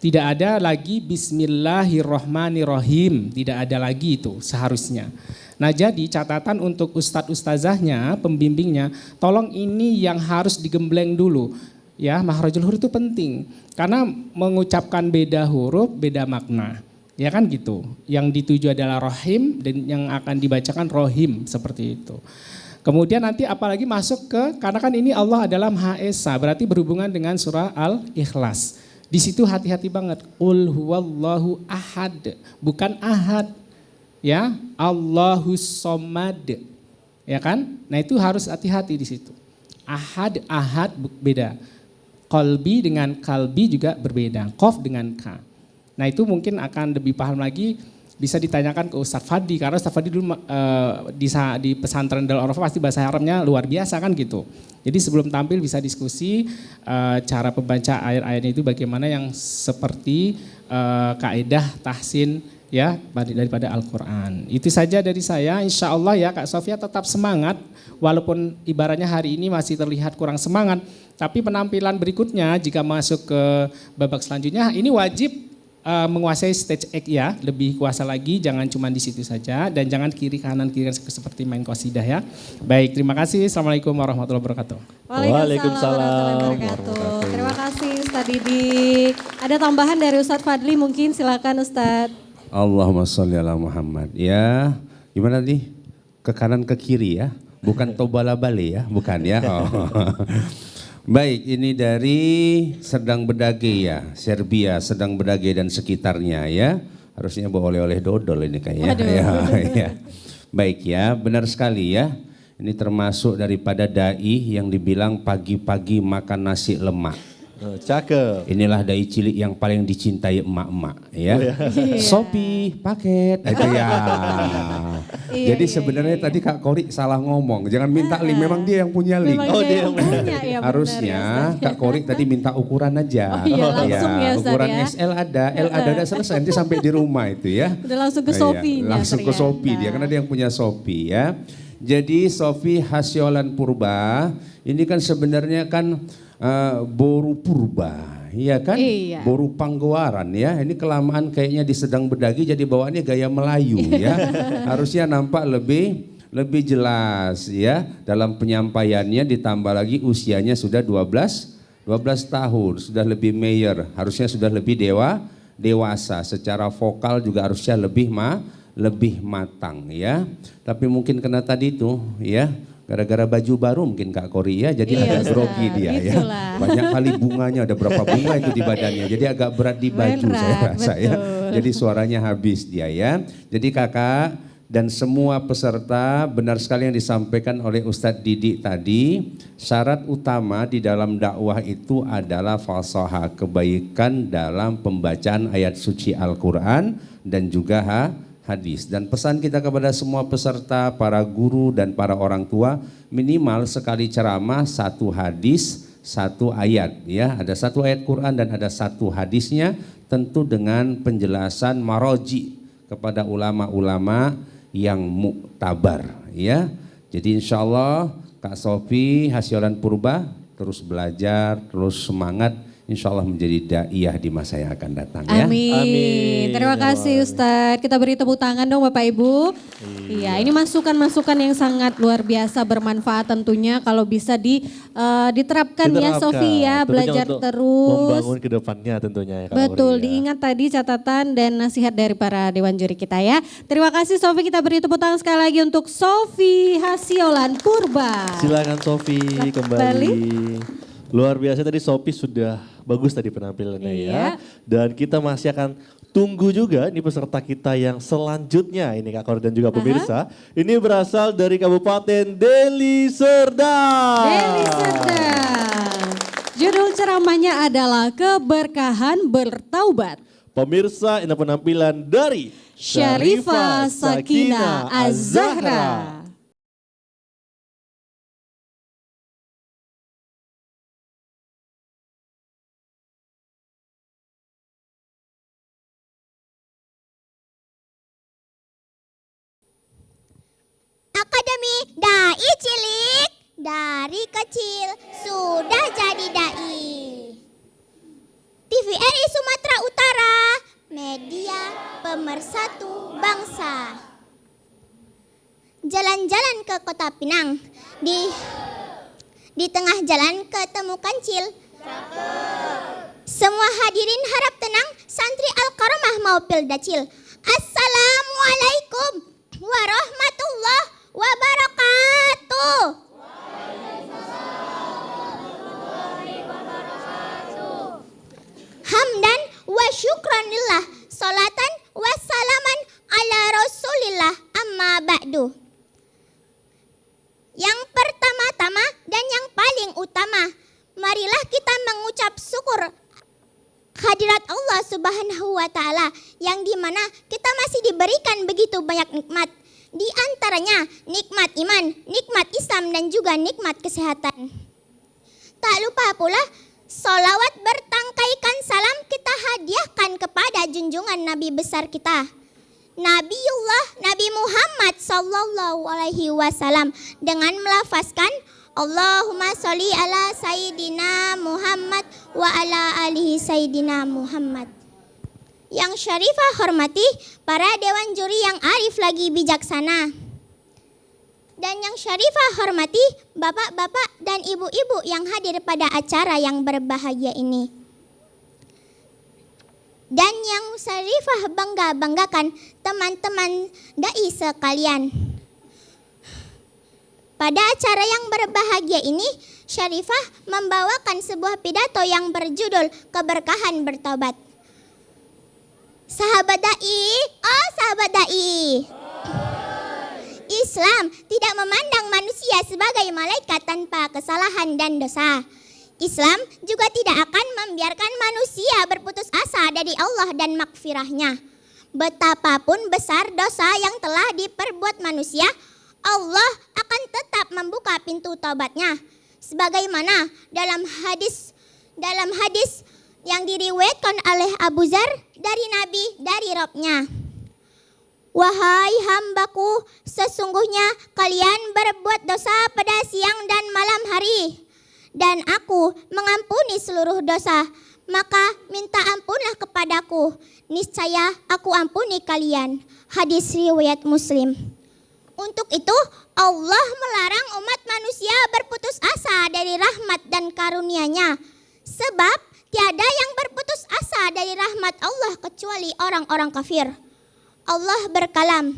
Tidak ada lagi Bismillahirrohmanirrohim, tidak ada lagi itu seharusnya. Nah jadi catatan untuk ustadz-ustazahnya, pembimbingnya, tolong ini yang harus digembleng dulu. Ya, makhrajul huruf itu penting. Karena mengucapkan beda huruf, beda makna. Ya kan gitu. Yang dituju adalah rohim dan yang akan dibacakan rohim seperti itu. Kemudian nanti apalagi masuk ke, karena kan ini Allah adalah Maha Esa, berarti berhubungan dengan surah Al-Ikhlas. Di situ hati-hati banget. Qul huwallahu ahad, bukan ahad. Ya, Allahus somad. Ya kan? Nah, itu harus hati-hati di situ. Ahad beda. Qalbi dengan kalbi juga berbeda. Qaf dengan ka. Nah, itu mungkin akan lebih paham lagi, bisa ditanyakan ke Ustadz Fadli, karena Ustadz Fadli dulu di pesantren Darul Arafah pasti bahasa Arabnya luar biasa kan gitu. Jadi sebelum tampil bisa diskusi cara pembaca ayat-ayatnya itu bagaimana yang seperti kaidah tahsin ya daripada Al-Quran. Itu saja dari saya, insya Allah ya Kak Sofia tetap semangat walaupun ibaratnya hari ini masih terlihat kurang semangat. Tapi penampilan berikutnya jika masuk ke babak selanjutnya ini wajib menguasai stage act ya, lebih kuasa lagi, jangan cuma di situ saja dan jangan kiri kanan seperti main qasidah ya. Baik, terima kasih. Assalamualaikum warahmatullahi wabarakatuh. Waalaikumsalam warahmatullahi wabarakatuh. Terima kasih Ustadz Didik. Ada tambahan dari Ustadz Fadli mungkin, silakan Ustadz. Allahumma sholli ala Muhammad. Ya, gimana nih? Ke kanan ke kiri ya, bukan tobala bale ya, bukan ya. Oh. Baik, ini dari Sedang Bedage ya, Serbia, Sedang Bedage dan sekitarnya ya. Harusnya bawa oleh-oleh dodol ini kayaknya. Waduh. Ya. Baik ya, benar sekali ya. Ini termasuk daripada dai yang dibilang pagi-pagi makan nasi lemak. Cakep. Inilah dai cilik yang paling dicintai emak-emak ya. Iya. Shopee paket itu ya. Jadi sebenarnya tadi Kak Kori salah ngomong. Jangan minta link, memang dia yang punya link. Memang dia yang punya, ya benar Harusnya ya, Kak Kori tadi minta ukuran aja. Oh iya, langsung ya, Ustaz, ukuran ya. XL ada, L ada, udah selesai nanti sampai di rumah itu ya. Udah langsung ke Iya, Shopee-nya langsung ke ternyata. Shopee dia karena dia yang punya Shopee ya. Jadi Shopee Hasyolan Purba ini kan sebenarnya kan boru purba. Iya kan? Iya. Boru Panggowaran ya. Ini kelamaan kayaknya di Sedang Bedagi jadi bawaannya gaya Melayu ya. Harusnya nampak lebih jelas ya dalam penyampaiannya, ditambah lagi usianya sudah 12 tahun, sudah lebih mayor, harusnya sudah lebih dewasa. Secara vokal juga harusnya lebih matang ya. Tapi mungkin kena tadi itu ya, gara-gara baju baru mungkin Kak Kori ya, jadi Iya, agak Ustaz, grogi dia ya. itulah. Banyak kali bunganya, ada berapa bunga itu di badannya, jadi agak berat di baju Berat, saya rasa ya. betul. Jadi suaranya habis dia ya. Jadi kakak dan semua peserta, benar sekali yang disampaikan oleh Ustadz Didik tadi, syarat utama di dalam dakwah itu adalah falsafah, kebaikan dalam pembacaan ayat suci Al-Quran dan juga hadis. Dan pesan kita kepada semua peserta, para guru dan para orang tua, minimal sekali ceramah 1 hadis, 1 ayat ya. Ada 1 ayat Quran dan ada 1 hadisnya, tentu dengan penjelasan maroji kepada ulama-ulama yang muktabar ya. Jadi insya Allah Kak Sofi Hasyolan Purba terus belajar, terus semangat, insya Allah menjadi daiyah di masa yang akan datang ya. Amin. Amin. Terima kasih Ustadz. Kita beri tepuk tangan dong Bapak Ibu. Iya, ini masukan-masukan yang sangat luar biasa, bermanfaat tentunya kalau bisa diterapkan ya Sofi ya, Tentunya belajar untuk terus. membangun ke depannya tentunya ya Kak Betul, Kori, ya. diingat tadi catatan dan nasihat dari para dewan juri kita ya. Terima kasih Sofi, kita beri tepuk tangan sekali lagi untuk Sofi Hasyolan Purba. Silakan Sofi Kembali. kembali. Luar biasa tadi Sofi sudah bagus tadi penampilannya Iya. ya. Dan kita masih akan tunggu juga ini peserta kita yang selanjutnya ini Kak Kori dan juga pemirsa. Ini berasal dari Kabupaten Deli Serdang. Deli Serdang. Judul ceramahnya adalah Keberkahan Bertaubat. Pemirsa, ini penampilan dari Syarifah Sakinah Az-Zahra. Akademi Dai Cilik, dari kecil sudah jadi dai. TVRI Sumatera Utara, media pemersatu bangsa. Jalan-jalan ke Kota Pinang, di tengah jalan ketemu kancil. Semua hadirin harap tenang, santri Al-Karamah mau pildacil. Assalamualaikum warahmatullahi wabarakatuh. Hamdan wa syukranillah, salatan wa salaman ala rasulillah, amma ba'du. Yang pertama-tama dan yang paling utama, marilah kita mengucap syukur hadirat Allah Subhanahu wa Ta'ala, yang dimana kita masih diberikan begitu banyak nikmat. Di antaranya nikmat iman, nikmat Islam, dan juga nikmat kesehatan. Tak lupa pula, sholawat bertangkaikan salam kita hadiahkan kepada junjungan Nabi besar kita, Nabiullah Nabi Muhammad Sallallahu Alaihi Wasallam, dengan melafazkan Allahumma sholli ala Sayyidina Muhammad wa ala alihi Sayyidina Muhammad. Yang Syarifah hormati para dewan juri yang arif lagi bijaksana. Dan yang Syarifah hormati bapak-bapak dan ibu-ibu yang hadir pada acara yang berbahagia ini. Dan yang Syarifah bangga-banggakan teman-teman dai sekalian. Pada acara yang berbahagia ini, Syarifah membawakan sebuah pidato yang berjudul Keberkahan Bertobat. Sahabat dai, oh sahabat dai. Islam tidak memandang manusia sebagai malaikat tanpa kesalahan dan dosa. Islam juga tidak akan membiarkan manusia berputus asa dari Allah dan makfirahnya. Betapapun besar dosa yang telah diperbuat manusia, Allah akan tetap membuka pintu taubatnya. Sebagaimana dalam hadis yang diriwayatkan oleh Abu Dzar dari Nabi dari Rabbnya. Wahai hambaku, sesungguhnya kalian berbuat dosa pada siang dan malam hari. Dan aku mengampuni seluruh dosa, maka minta ampunlah kepadaku. Niscaya aku ampuni kalian. Hadis riwayat Muslim. Untuk itu Allah melarang umat manusia berputus asa dari rahmat dan karunia-Nya. Sebab tiada yang berputus asa dari rahmat Allah kecuali orang-orang kafir. Allah berkalam,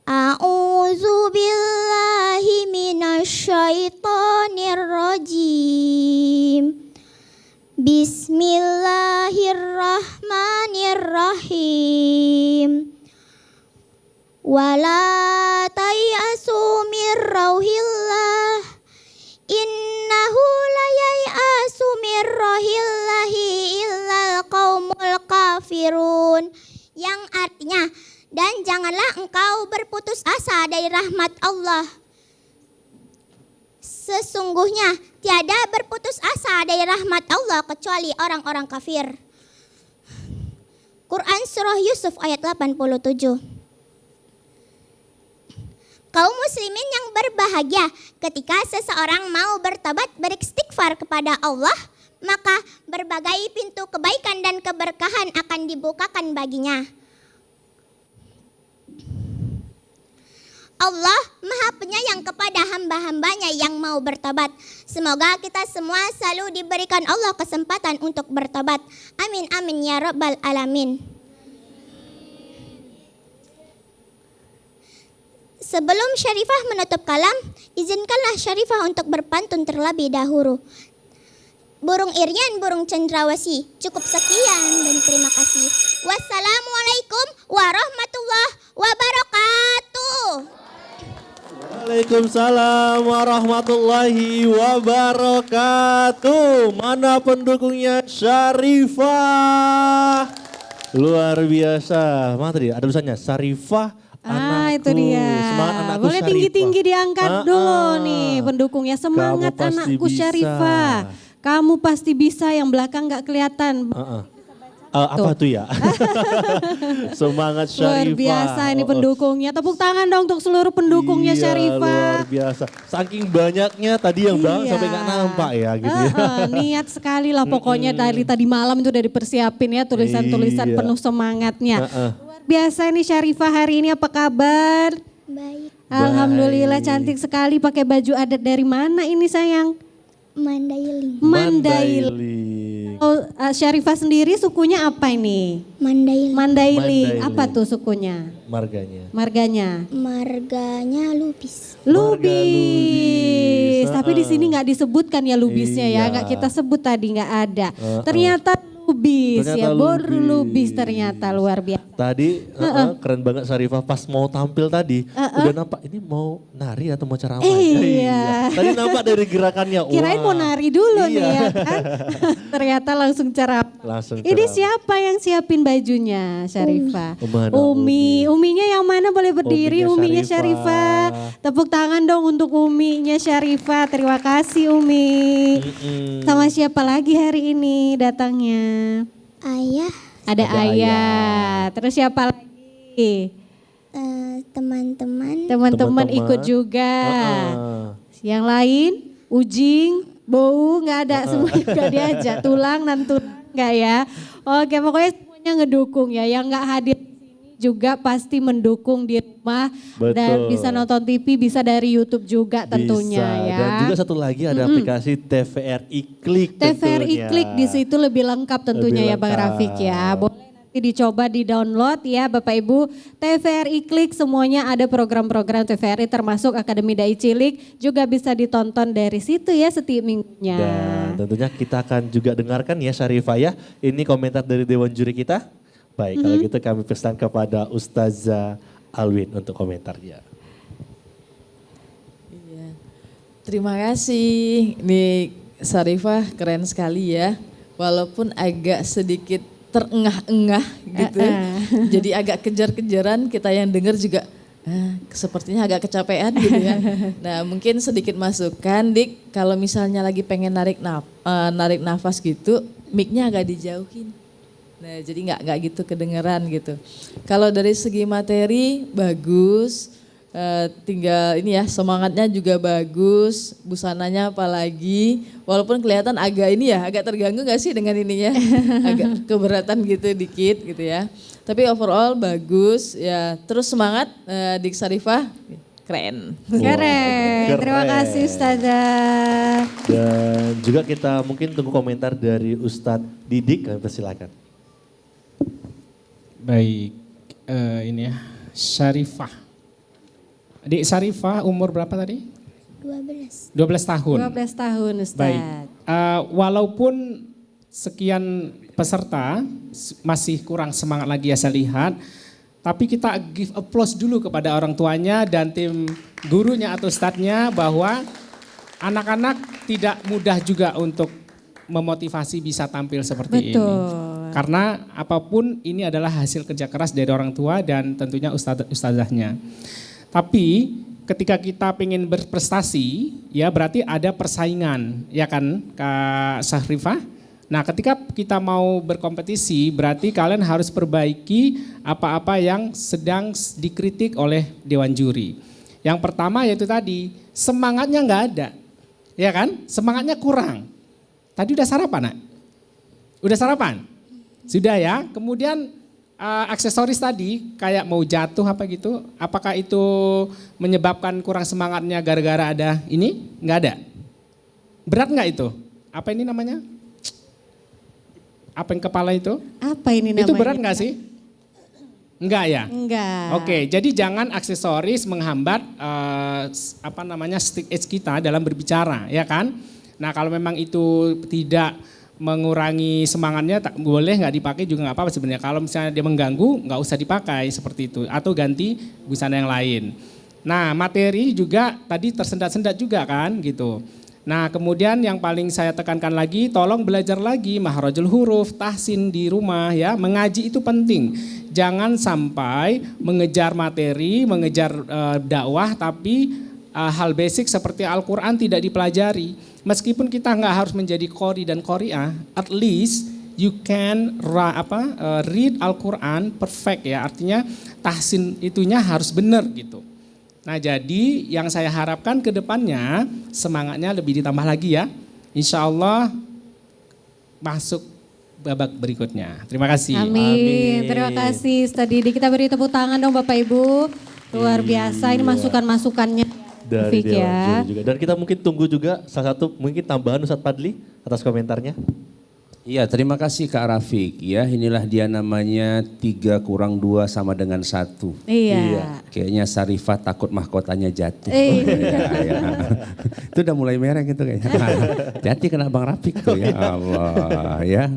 A'udzu billahi minasyaitonir rajim. Bismillahirrahmanirrahim. Wala tayasu mir rauhillah. Innahu la yayasu mir rauhillahi illal qaumul kafirun. Yang artinya, dan janganlah engkau berputus asa dari rahmat Allah. Sesungguhnya tiada berputus asa dari rahmat Allah kecuali orang-orang kafir. Quran Surah Yusuf ayat 87. Kaum muslimin yang berbahagia, ketika seseorang mau bertobat beristighfar kepada Allah, maka berbagai pintu kebaikan dan keberkahan akan dibukakan baginya. Allah Maha Penyayang kepada hamba-hambanya yang mau bertobat. Semoga kita semua selalu diberikan Allah kesempatan untuk bertobat. Amin amin ya rabbal alamin. Sebelum Syarifah menutup kalam, izinkanlah Syarifah untuk berpantun terlebih dahulu. Burung Irian, burung cendrawasih. Cukup sekian dan terima kasih. Wassalamualaikum warahmatullahi wabarakatuh. Waalaikumsalam warahmatullahi wabarakatuh. Mana pendukungnya Syarifah? Luar biasa. Mana tadi ada tulisannya Syarifah anakku. Itu dia. Semangat anakku Boleh Syarifah. tinggi-tinggi diangkat dulu nih pendukungnya. Semangat Kamu pasti anakku bisa. Syarifah. Kamu pasti bisa, yang belakang gak kelihatan. Apa tuh ya? Semangat Syarifah. Luar biasa ini pendukungnya. Tepuk tangan dong untuk seluruh pendukungnya Iya, Syarifah. luar biasa. Saking banyaknya tadi yang bang sampai nggak nampak ya gitu ya. Niat sekali lah pokoknya dari tadi malam itu udah dipersiapin ya tulisan-tulisan Iya. penuh semangatnya. Luar biasa nih Syarifah hari ini, apa kabar? Baik, Alhamdulillah cantik sekali, pakai baju adat dari mana ini sayang? Mandailing. Mandailing. Oh, Syarifah sendiri sukunya apa ini? Mandailing. Mandailing. Mandailing. Apa tuh sukunya? Marganya. Marganya? Marganya Lubis. Marga Lubis. Lubis. Tapi di sini nggak disebutkan ya Lubisnya ya, Iya. nggak kita sebut tadi, nggak ada. Ternyata Lubis ya, Ternyata Bor Lubis. Lubis ternyata, luar biasa. Tadi keren banget Syarifah pas mau tampil tadi udah nampak ini mau nari atau mau ceramah. Iya. Tadi nampak dari gerakannya. Kirain wah. mau nari dulu nih Iya. ya kan. Ternyata langsung ceramah. Langsung Ini ceramah. siapa yang siapin bajunya Syarifah? Mana Umi. Uminya yang mana, boleh berdiri? Uminya Uminya Syarifah. Tepuk tangan dong untuk Uminya Syarifah. Terima kasih Umi. Sama siapa lagi hari ini datangnya? Ayah, Ada ayah. Terus siapa lagi? teman-teman, Teman-teman Teman-teman. ikut juga. Yang lain? Ujing, Bau, nggak ada, semuanya nggak diajak. Tulang dan tulang nggak ya? Oke, pokoknya semuanya ngedukung ya. Yang nggak hadir di sini juga pasti mendukung di rumah. Dan Betul. bisa nonton TV, bisa dari YouTube juga tentunya Bisa. ya. Dan juga satu lagi ada aplikasi TVRI Klik. TVRI tentunya. Klik di situ lebih lengkap tentunya Lebih ya Bang lengkap. Rafiq ya. Boleh nanti dicoba di-download ya Bapak Ibu. TVRI Klik semuanya ada program-program TVRI termasuk Akademi Dai Cilik juga bisa ditonton dari situ ya setiap minggunya. Dan tentunya kita akan juga dengarkan ya Syarifah ya. Ini komentar dari Dewan Juri kita. Baik, kalau gitu kami pesan kepada Ustazah Alwin untuk komentarnya. Iya. Terima kasih. Ini Syarifah keren sekali ya. Walaupun agak sedikit terengah-engah gitu. Jadi agak kejar-kejaran, kita yang dengar juga sepertinya agak kecapean gitu ya. Nah, mungkin sedikit masukan Dik, kalau misalnya lagi pengen narik nafas gitu, mic-nya agak dijauhin. Nah, jadi nggak gitu kedengeran gitu. Kalau dari segi materi bagus, tinggal ini ya semangatnya juga bagus, busananya apalagi, walaupun kelihatan agak ini ya, agak terganggu nggak sih dengan ininya, agak keberatan gitu dikit gitu ya. Tapi overall bagus ya, terus semangat Dik Syarifah, keren. Keren. Terima kasih Ustazah. Dan juga kita mungkin tunggu komentar dari Ustadz Didik, kami persilakan. Baik, ini ya, Syarifah. Adik Syarifah umur berapa tadi? 12. 12 tahun. 12 tahun Ustaz. Baik, walaupun sekian peserta masih kurang semangat lagi ya saya lihat, tapi kita give applause dulu kepada orang tuanya dan tim gurunya atau ustadznya bahwa anak-anak tidak mudah juga untuk memotivasi bisa tampil seperti ini. Karena apapun ini adalah hasil kerja keras dari orang tua dan tentunya ustazahnya. Tapi ketika kita ingin berprestasi ya berarti ada persaingan ya kan Kak Syarifah. Nah ketika kita mau berkompetisi berarti kalian harus perbaiki apa-apa yang sedang dikritik oleh Dewan Juri. Yang pertama yaitu tadi semangatnya nggak ada ya kan, semangatnya kurang. Tadi udah sarapan nak? Udah sarapan? Sudah ya, kemudian aksesoris tadi kayak mau jatuh apa gitu, apakah itu menyebabkan kurang semangatnya gara-gara ada ini? Nggak ada. Berat nggak itu? Apa ini namanya? Apa yang kepala itu? Apa ini namanya? Itu berat nggak sih? Enggak ya? Enggak. Oke, jadi jangan aksesoris menghambat stage kita dalam berbicara, ya kan? Nah kalau memang itu tidak mengurangi semangatnya, boleh nggak dipakai juga nggak apa-apa sebenarnya. Kalau misalnya dia mengganggu, nggak usah dipakai seperti itu, atau ganti busana yang lain. Nah materi juga tadi tersendat-sendat juga kan gitu. Nah kemudian yang paling saya tekankan lagi, tolong belajar lagi mahrajul huruf, tahsin di rumah ya, mengaji itu penting. Jangan sampai mengejar materi, mengejar dakwah tapi hal basic seperti Al-Quran tidak dipelajari. Meskipun kita nggak harus menjadi qori dan qori'ah, at least you can read Al-Quran perfect ya, artinya tahsin itunya harus benar gitu. Nah jadi yang saya harapkan ke depannya semangatnya lebih ditambah lagi ya. Insya Allah masuk babak berikutnya. Terima kasih. Amin. Terima kasih Ustaz Didi. Kita beri tepuk tangan dong Bapak Ibu. Luar biasa ini masukan-masukannya. Dari Fik, Dewan ya. Juri juga. Dan kita mungkin tunggu juga salah satu mungkin tambahan Ustadz Fadli atas komentarnya. Iya, terima kasih Kak Rafiq. Ya, inilah dia namanya 3 kurang 2 sama dengan 1. Iya. Kayaknya Syarifah takut mahkotanya jatuh. Iya. Ya. Itu udah mulai mereng itu kayaknya. Hati kena Bang Rafiq tuh ya Allah ya.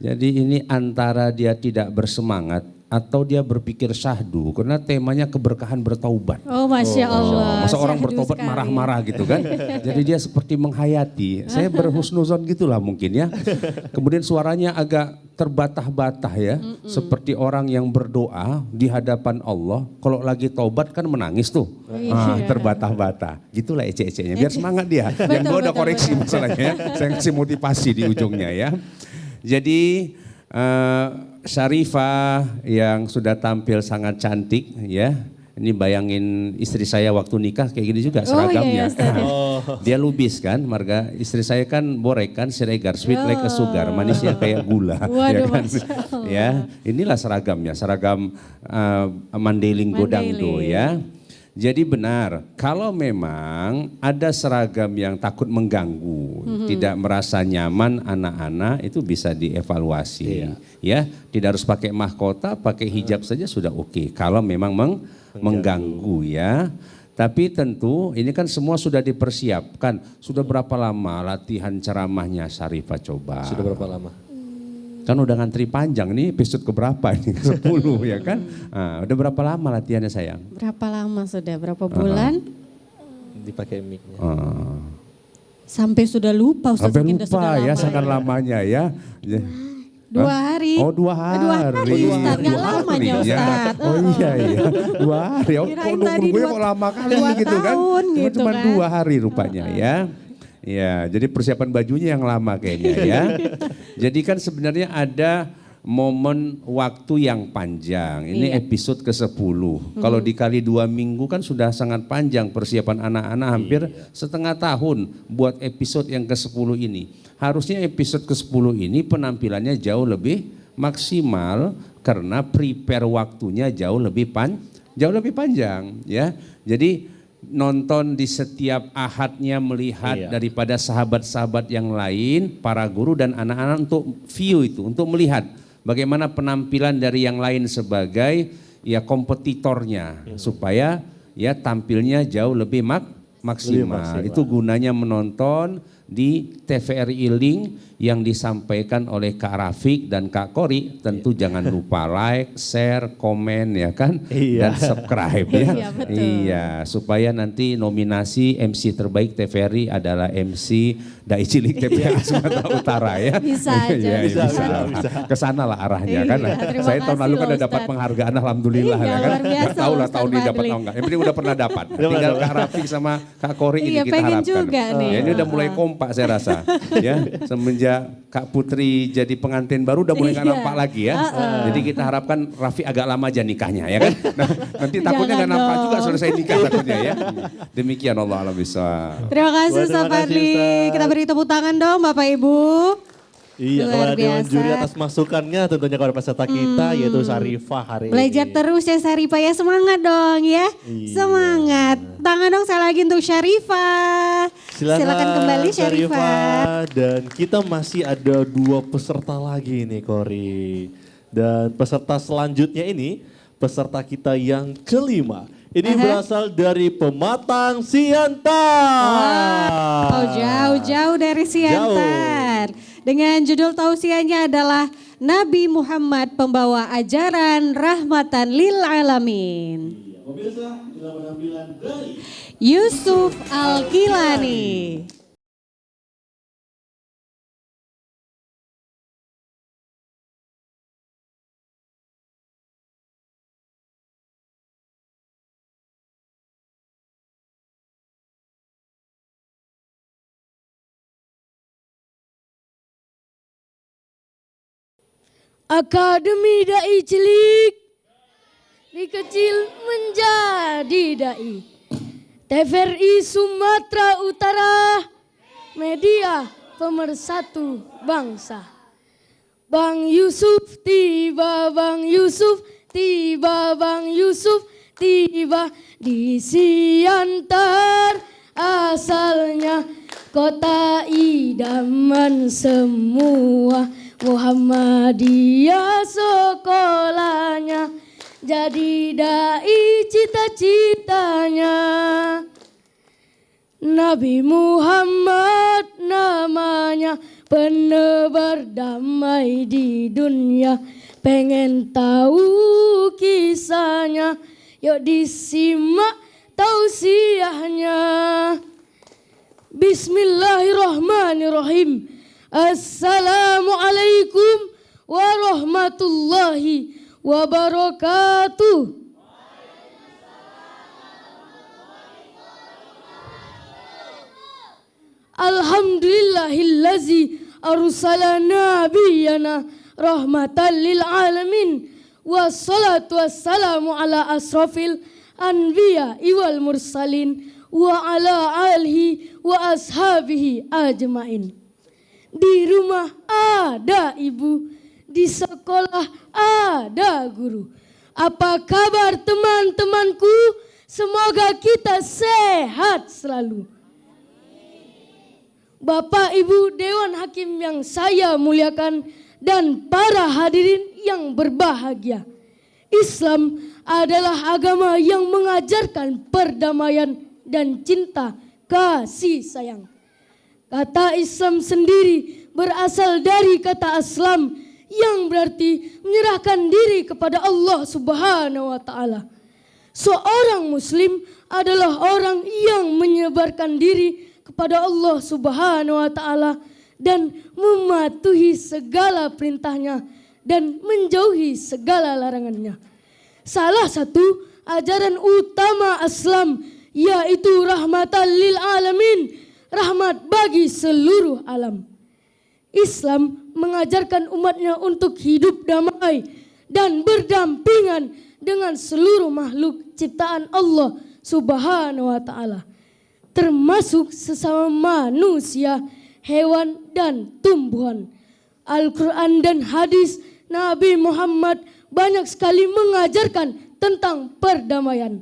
Jadi ini antara dia tidak bersemangat atau dia berpikir syahdu karena temanya keberkahan bertaubat. Oh Masya Allah. Masa orang Syahdu bertobat sekali. marah-marah gitu kan. Jadi dia seperti menghayati. Saya berhusnuzon gitulah mungkin ya. Kemudian suaranya agak terbatah-batah ya. Seperti orang yang berdoa di hadapan Allah. Kalau lagi taubat kan menangis tuh. Terbatah-batah. Gitulah ece-ecenya. Biar semangat dia. Yang gue udah koreksi masalahnya ya. Saya kasih motivasi di ujungnya ya. Jadi Syarifah yang sudah tampil sangat cantik ya. Ini bayangin istri saya waktu nikah kayak gini juga seragamnya. Dia lubis kan, marga istri saya kan borek kan, siregar, sweet like a sugar, manisnya kayak gula. Waduh, ya kan? Masya Allah. Ya, inilah seragamnya, seragam Mandailing Godangdo ya. Jadi benar, kalau memang ada seragam yang takut mengganggu, tidak merasa nyaman anak-anak itu bisa dievaluasi. Ya, tidak harus pakai mahkota, pakai hijab saja sudah oke. Kalau memang mengganggu ya. Tapi tentu ini kan semua sudah dipersiapkan. Sudah berapa lama latihan ceramahnya Syarifah coba? Sudah berapa lama? Kan udah ngantri panjang nih, episode keberapa ini? 10 ya kan? Nah, udah berapa lama latihannya sayang? Berapa lama sudah? Berapa bulan? Dipakai mic-nya. Sampai sudah lupa Ustaz. Sampai mungkin lupa sudah ya, lama sangat lamanya ya. 2 hari. Oh 2 hari. 2 hari Ustaz, nggak Dua lamanya hari, ya. Ustaz. Oh iya iya, 2 hari. Oh, Kirain kok tadi nunggunya dua- kok lama kali 2 gitu kan. tahun gitu Cuma kan. 2 hari rupanya ya. Ya, jadi persiapan bajunya yang lama kayaknya ya. Jadi kan sebenarnya ada momen waktu yang panjang. Ini episode ke-10. Kalau dikali 2 minggu kan sudah sangat panjang persiapan anak-anak, hampir setengah tahun buat episode yang ke-10 ini. Harusnya episode ke-10 ini penampilannya jauh lebih maksimal karena prepare waktunya jauh lebih panjang ya. Jadi nonton di setiap ahadnya, melihat daripada sahabat-sahabat yang lain, para guru dan anak-anak untuk view itu, untuk melihat bagaimana penampilan dari yang lain sebagai ya kompetitornya supaya ya tampilnya jauh lebih maksimal. Itu gunanya menonton di TVRI Link yang disampaikan oleh Kak Rafiq dan Kak Kori. Tentu jangan lupa like, share, komen ya kan, dan subscribe ya. Iya, betul. Iya, supaya nanti nominasi MC terbaik TVRI adalah MC Dai Cilik TVRI Sumatera Utara ya. Bisa aja. Iya, Bisa. Kesana lah arahnya kan. Terima Saya tahun kasih lalu kan loh, udah dapat Ustaz. penghargaan, alhamdulillah Iya, ya kan. luar biasa Nggak tahu lah Ustaz tahun ini dapat Fadli. atau enggak. Yang penting udah pernah dapat. Tinggal Kak Rafiq sama Kak Kori ini Iya, kita pengen harapkan. juga nih. Ya, ini udah mulai kompak saya rasa. Ya, semenjak Kak Putri jadi pengantin baru udah mulai nggak Iya. nampak lagi ya. Jadi kita harapkan Rafi agak lama aja nikahnya ya kan. Nah, nanti takutnya nggak Jangan nampak dong. juga selesai nikah takutnya ya. Demikian Allah alam bisa. Terima kasih Wah, Ustaz terima kasih, Fadli. Ustaz. Kita beri tepuk tangan dong Bapak Ibu. Iya, Luar kepada Dewan biasa. Juri atas masukannya tentunya kepada peserta kita yaitu Sarifah hari Belajar ini. terus ya Syarifah ya, semangat dong ya. Iya. Semangat. Tangan dong saya lagi untuk Syarifah. Silakan kembali Syarifah. Dan kita masih ada 2 peserta lagi nih Kori. Dan peserta selanjutnya ini peserta kita yang kelima. Ini berasal dari Pematang Siantar. Oh jauh-jauh dari Siantar. Dengan judul tausiahnya adalah Nabi Muhammad pembawa ajaran rahmatan lil alamin. Pemirsa, inilah penampilan dari Yusuf Al-Kilani. Akademi Dai Cilik dari kecil menjadi dai. TVRI Sumatera Utara, media pemersatu bangsa. Bang Yusuf tiba, Bang Yusuf tiba, Bang Yusuf tiba di Siantar. Asalnya kota idaman semua, Muhammadiyah sekolahnya, jadi dai cita-citanya. Nabi Muhammad namanya, penebar damai di dunia. Pengen tahu kisahnya, yuk disimak tausiahnya. Bismillahirrahmanirrahim. Assalamualaikum warahmatullahi wabarakatuh. Alhamdulillahillazi arsala nabiyana rahmatan lil alamin. Wassalatu wassalamu ala asrafil anbiya wal mursalin wa ala alihi wa ashabihi ajmain. Di rumah ada ibu, di sekolah ada guru. Apa kabar teman-temanku? Semoga kita sehat selalu. Bapak Ibu Dewan Hakim yang saya muliakan dan para hadirin yang berbahagia. Islam adalah agama yang mengajarkan perdamaian dan cinta kasih sayang. Kata Islam sendiri berasal dari kata aslam yang berarti menyerahkan diri kepada Allah Subhanahu wa taala. Seorang muslim adalah orang yang menyebarkan diri kepada Allah Subhanahu wa taala dan mematuhi segala perintahnya dan menjauhi segala larangannya. Salah satu ajaran utama Islam yaitu rahmatan lil alamin, rahmat bagi seluruh alam. Islam mengajarkan umatnya untuk hidup damai dan berdampingan dengan seluruh makhluk ciptaan Allah Subhanahu wa taala, termasuk sesama manusia, hewan dan tumbuhan. Al-Quran dan hadis Nabi Muhammad banyak sekali mengajarkan tentang perdamaian.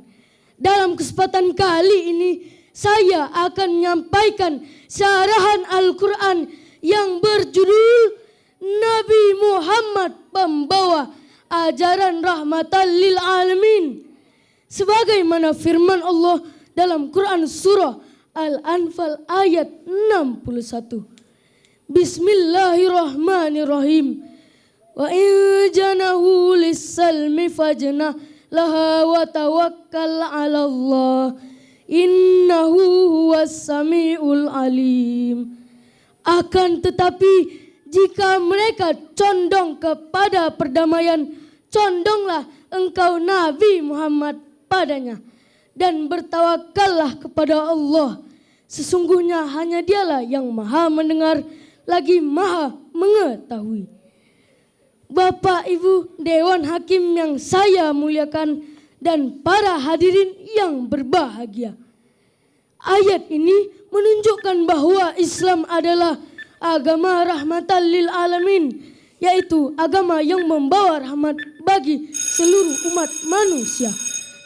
Dalam kesempatan kali ini saya akan menyampaikan syarahan Al-Quran yang berjudul Nabi Muhammad Pembawa Ajaran Rahmatan lil Alamin. Sebagaimana firman Allah dalam Quran surah Al-Anfal ayat 61. Bismillahirrahmanirrahim. Wa in janahu lis-salmi fajnah laha wa tawakkal 'ala Allah. Innahu huwas samiul alim. Akan tetapi jika mereka condong kepada perdamaian, condonglah engkau Nabi Muhammad padanya dan bertawakallah kepada Allah. Sesungguhnya hanya Dialah yang Maha mendengar lagi Maha mengetahui. Bapak Ibu Dewan Hakim yang saya muliakan dan para hadirin yang berbahagia. Ayat ini menunjukkan bahwa Islam adalah agama rahmatan lil alamin, yaitu agama yang membawa rahmat bagi seluruh umat manusia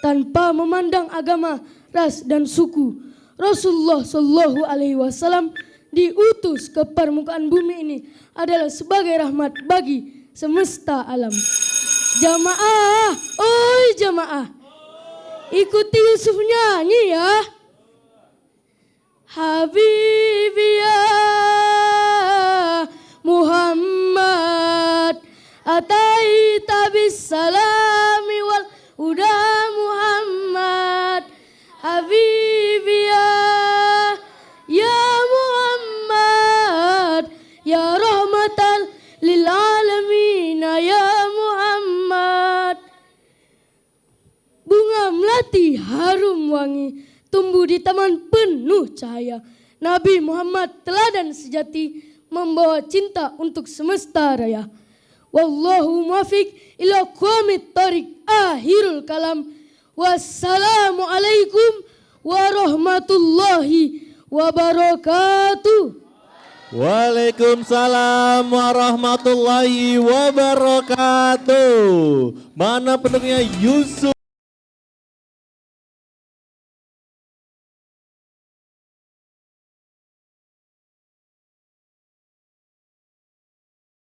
tanpa memandang agama, ras dan suku. Rasulullah Shallallahu Alaihi Wasallam diutus ke permukaan bumi ini adalah sebagai rahmat bagi semesta alam. Jamaah, oi jamaah, ikuti Yusuf nyanyi ya. Habibiyah Muhammad ataita bis salami wal huda Muhammad. Habibiyah ya Muhammad ya rahmatan lil alamin ya Muhammad. Bunga melati harum wangi tumbuh di taman penuh cahaya. Nabi Muhammad teladan sejati membawa cinta untuk semesta raya. Wallahu muwaffiq ila aqwamit thoriq. Akhirul kalam. Wassalamualaikum warahmatullahi wabarakatuh. Waalaikumsalam warahmatullahi wabarakatuh. Mana pendukungnya Yusuf?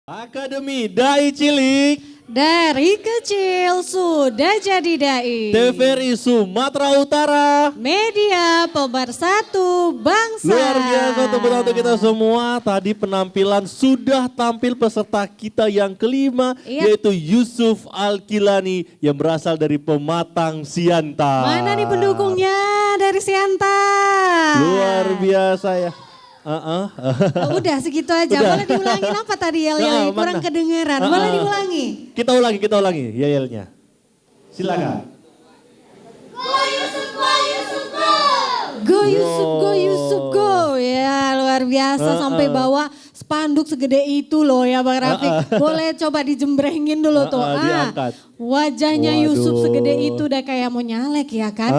Akademi Dai Cilik Dari kecil sudah jadi dai. TVRI Sumatera Utara. Media pemersatu bangsa. Luar biasa tepuk tangan untuk kita semua. Tadi penampilan sudah tampil peserta kita yang kelima, Iya. yaitu Yusuf Al-Kilani yang berasal dari Pematang Siantar. Mana nih pendukungnya dari Siantar? Luar biasa ya. Oh, udah segitu aja. Udah. Boleh diulangin apa tadi yel-yel kurang mana? kedengeran? Boleh diulangi? Kita ulangi yel-yelnya. Silakan. Go Yusuf, go. Ya luar biasa sampai bawa spanduk segede itu loh ya Bang Rafiq. Boleh coba dijembrengin dulu tuh. Diangkat. Wajahnya Waduh. Yusuf segede itu udah kayak mau nyalek ya kan?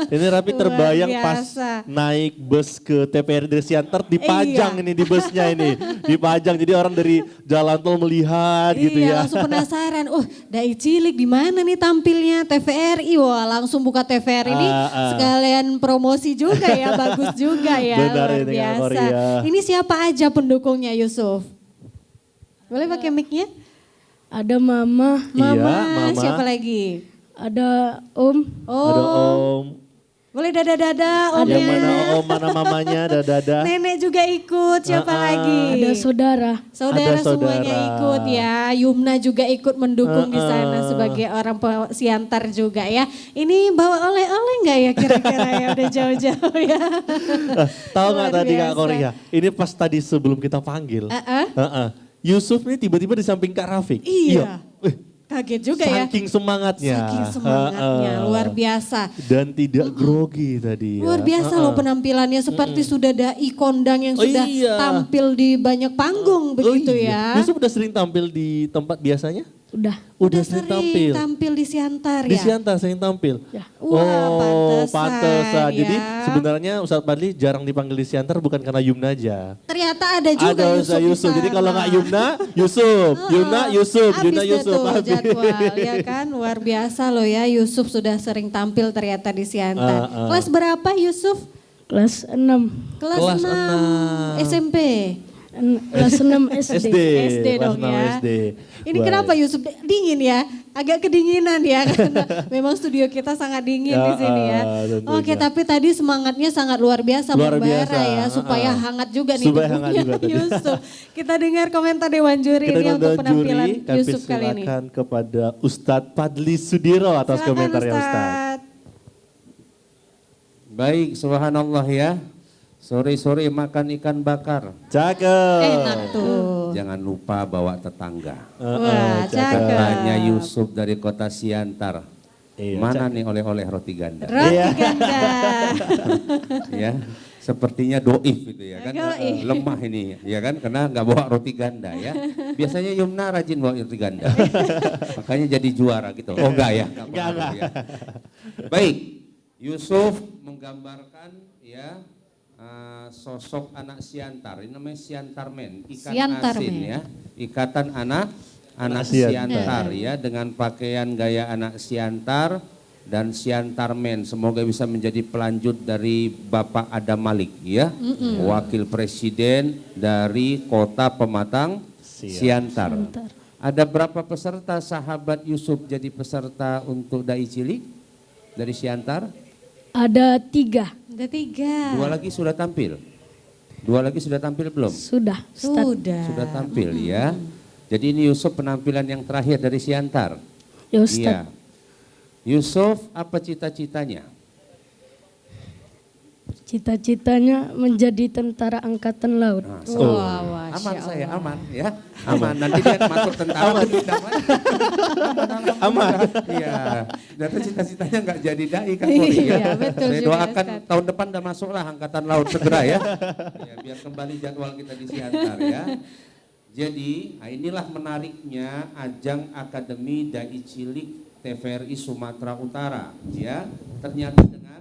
Ini Rafi terbayang Luar pas biasa. naik bus ke TVRI dari Siantar dipajang ini di busnya ini. Dipajang jadi orang dari jalan tol melihat gitu Iya ya. langsung penasaran. Dai Cilik di mana nih tampilnya TVRI? Wah langsung buka TVRI ini sekalian promosi juga ya, bagus juga ya. Benar luar ini, Kak biasa. Korea. Ini siapa aja pendukungnya Yusuf? Boleh pakai mic-nya? Ada mama, Mama, Mama. siapa lagi? ada om, Oh, Ada Om. Boleh dada-dada, Yang omnya. mana om, mana mamanya, dada-dada. Nenek juga ikut, siapa lagi? Ada saudara. Saudara Ada semuanya saudara. ikut ya. Yumna juga ikut mendukung di sana sebagai orang siantar juga ya. Ini bawa oleh-oleh nggak ya kira-kira ya? Udah jauh-jauh ya. Tahu nggak Luar tadi Kak biasa. Korea? Ini pas tadi sebelum kita panggil. Yusuf ini tiba-tiba di samping Kak Rafiq. Iya. Eh, Kaget juga ya. saking semangatnya. Saking semangatnya, luar biasa. Dan tidak grogi tadi ya. Luar biasa loh penampilannya seperti sudah dai kondang yang Oh sudah iya. tampil di banyak panggung begitu iya. ya. Yusuf udah sering tampil di tempat biasanya? Udah. Sering tampil di Siantar Di ya. Siantar sering tampil. Ya. Wah, pantesan pantesan. Jadi ya. sebenarnya Ustadz Padli jarang dipanggil di Siantar bukan karena Yumna aja. Ternyata ada juga Ada Ustadz Yusuf. di Jadi kalau sana. nggak Yumna, Yusuf. Yumna, Yusuf. Habis Yumna, deh Yusuf. tuh Habis. jadwal ya kan, luar biasa loh ya. Yusuf sudah sering tampil ternyata di Siantar. Kelas berapa Yusuf? Kelas 6. Kelas 6 SMP. Kelas 6 SD. SD kelas dong 6 ya. SD. Ini Baik. kenapa Yusuf dingin ya? Agak kedinginan ya karena memang studio kita sangat dingin di sini ya. tentunya. Oke, tapi tadi semangatnya sangat luar biasa Luar membara biasa, ya supaya hangat juga nih Supaya hangat tubuhnya juga tadi. Yusuf. Kita dengar komentar Dewan Juri Kita ini untuk undang penampilan juri, kami Yusuf kali ini. silakan kepada Ustadz Padli Sudiro atas Silakan, komentarnya Ustadz. Ustadz. Baik, subhanallah ya. Sore-sore makan ikan bakar. Cakep. Enak tuh. Jangan lupa bawa tetangga. Wah, cakep. Katanya Yusuf dari kota Siantar. Iya, Mana nih oleh-oleh roti ganda? Roti ganda. Ya, sepertinya doif itu ya kan. Doif. Lemah ini ya kan karena nggak bawa roti ganda ya. Biasanya Yumna rajin bawa roti ganda. Makanya jadi juara gitu. Oh enggak ya? Enggak. Ya. Baik, Yusuf menggambarkan ya sosok anak Siantar. Ini namanya Siantarmen, ikan Siantarmen. asin ya. Ikatan anak Siantar. Siantar ya dengan pakaian gaya anak Siantar dan Siantarmen. Semoga bisa menjadi pelanjut dari Bapak Adam Malik ya. Wakil Presiden dari Kota Pematang Siantar. Ada berapa peserta sahabat Yusuf jadi peserta untuk Dai Cilik dari Siantar? Ada 3. Ada 3. Dua lagi sudah tampil. Dua lagi sudah tampil belum? Sudah. Sudah tampil ya. Jadi ini Yusuf penampilan yang terakhir dari Siantar. Ya Ustaz. Iya. Yusuf apa cita-citanya? Cita-citanya menjadi tentara angkatan laut. Nah, Wah, aman Masya saya, Allah. aman ya. Aman. Nanti dia masuk tentara pindah. Aman. Iya. Ternyata cita-citanya nggak jadi dai kan Kori ya. Iya, betul Saya juga, doakan Ustaz. tahun depan udah masuklah angkatan laut segera ya. Ya, biar kembali jadwal kita di Siantar ya. Jadi, inilah menariknya ajang Akademi Dai Cilik TVRI Sumatera Utara ya. Ternyata dengan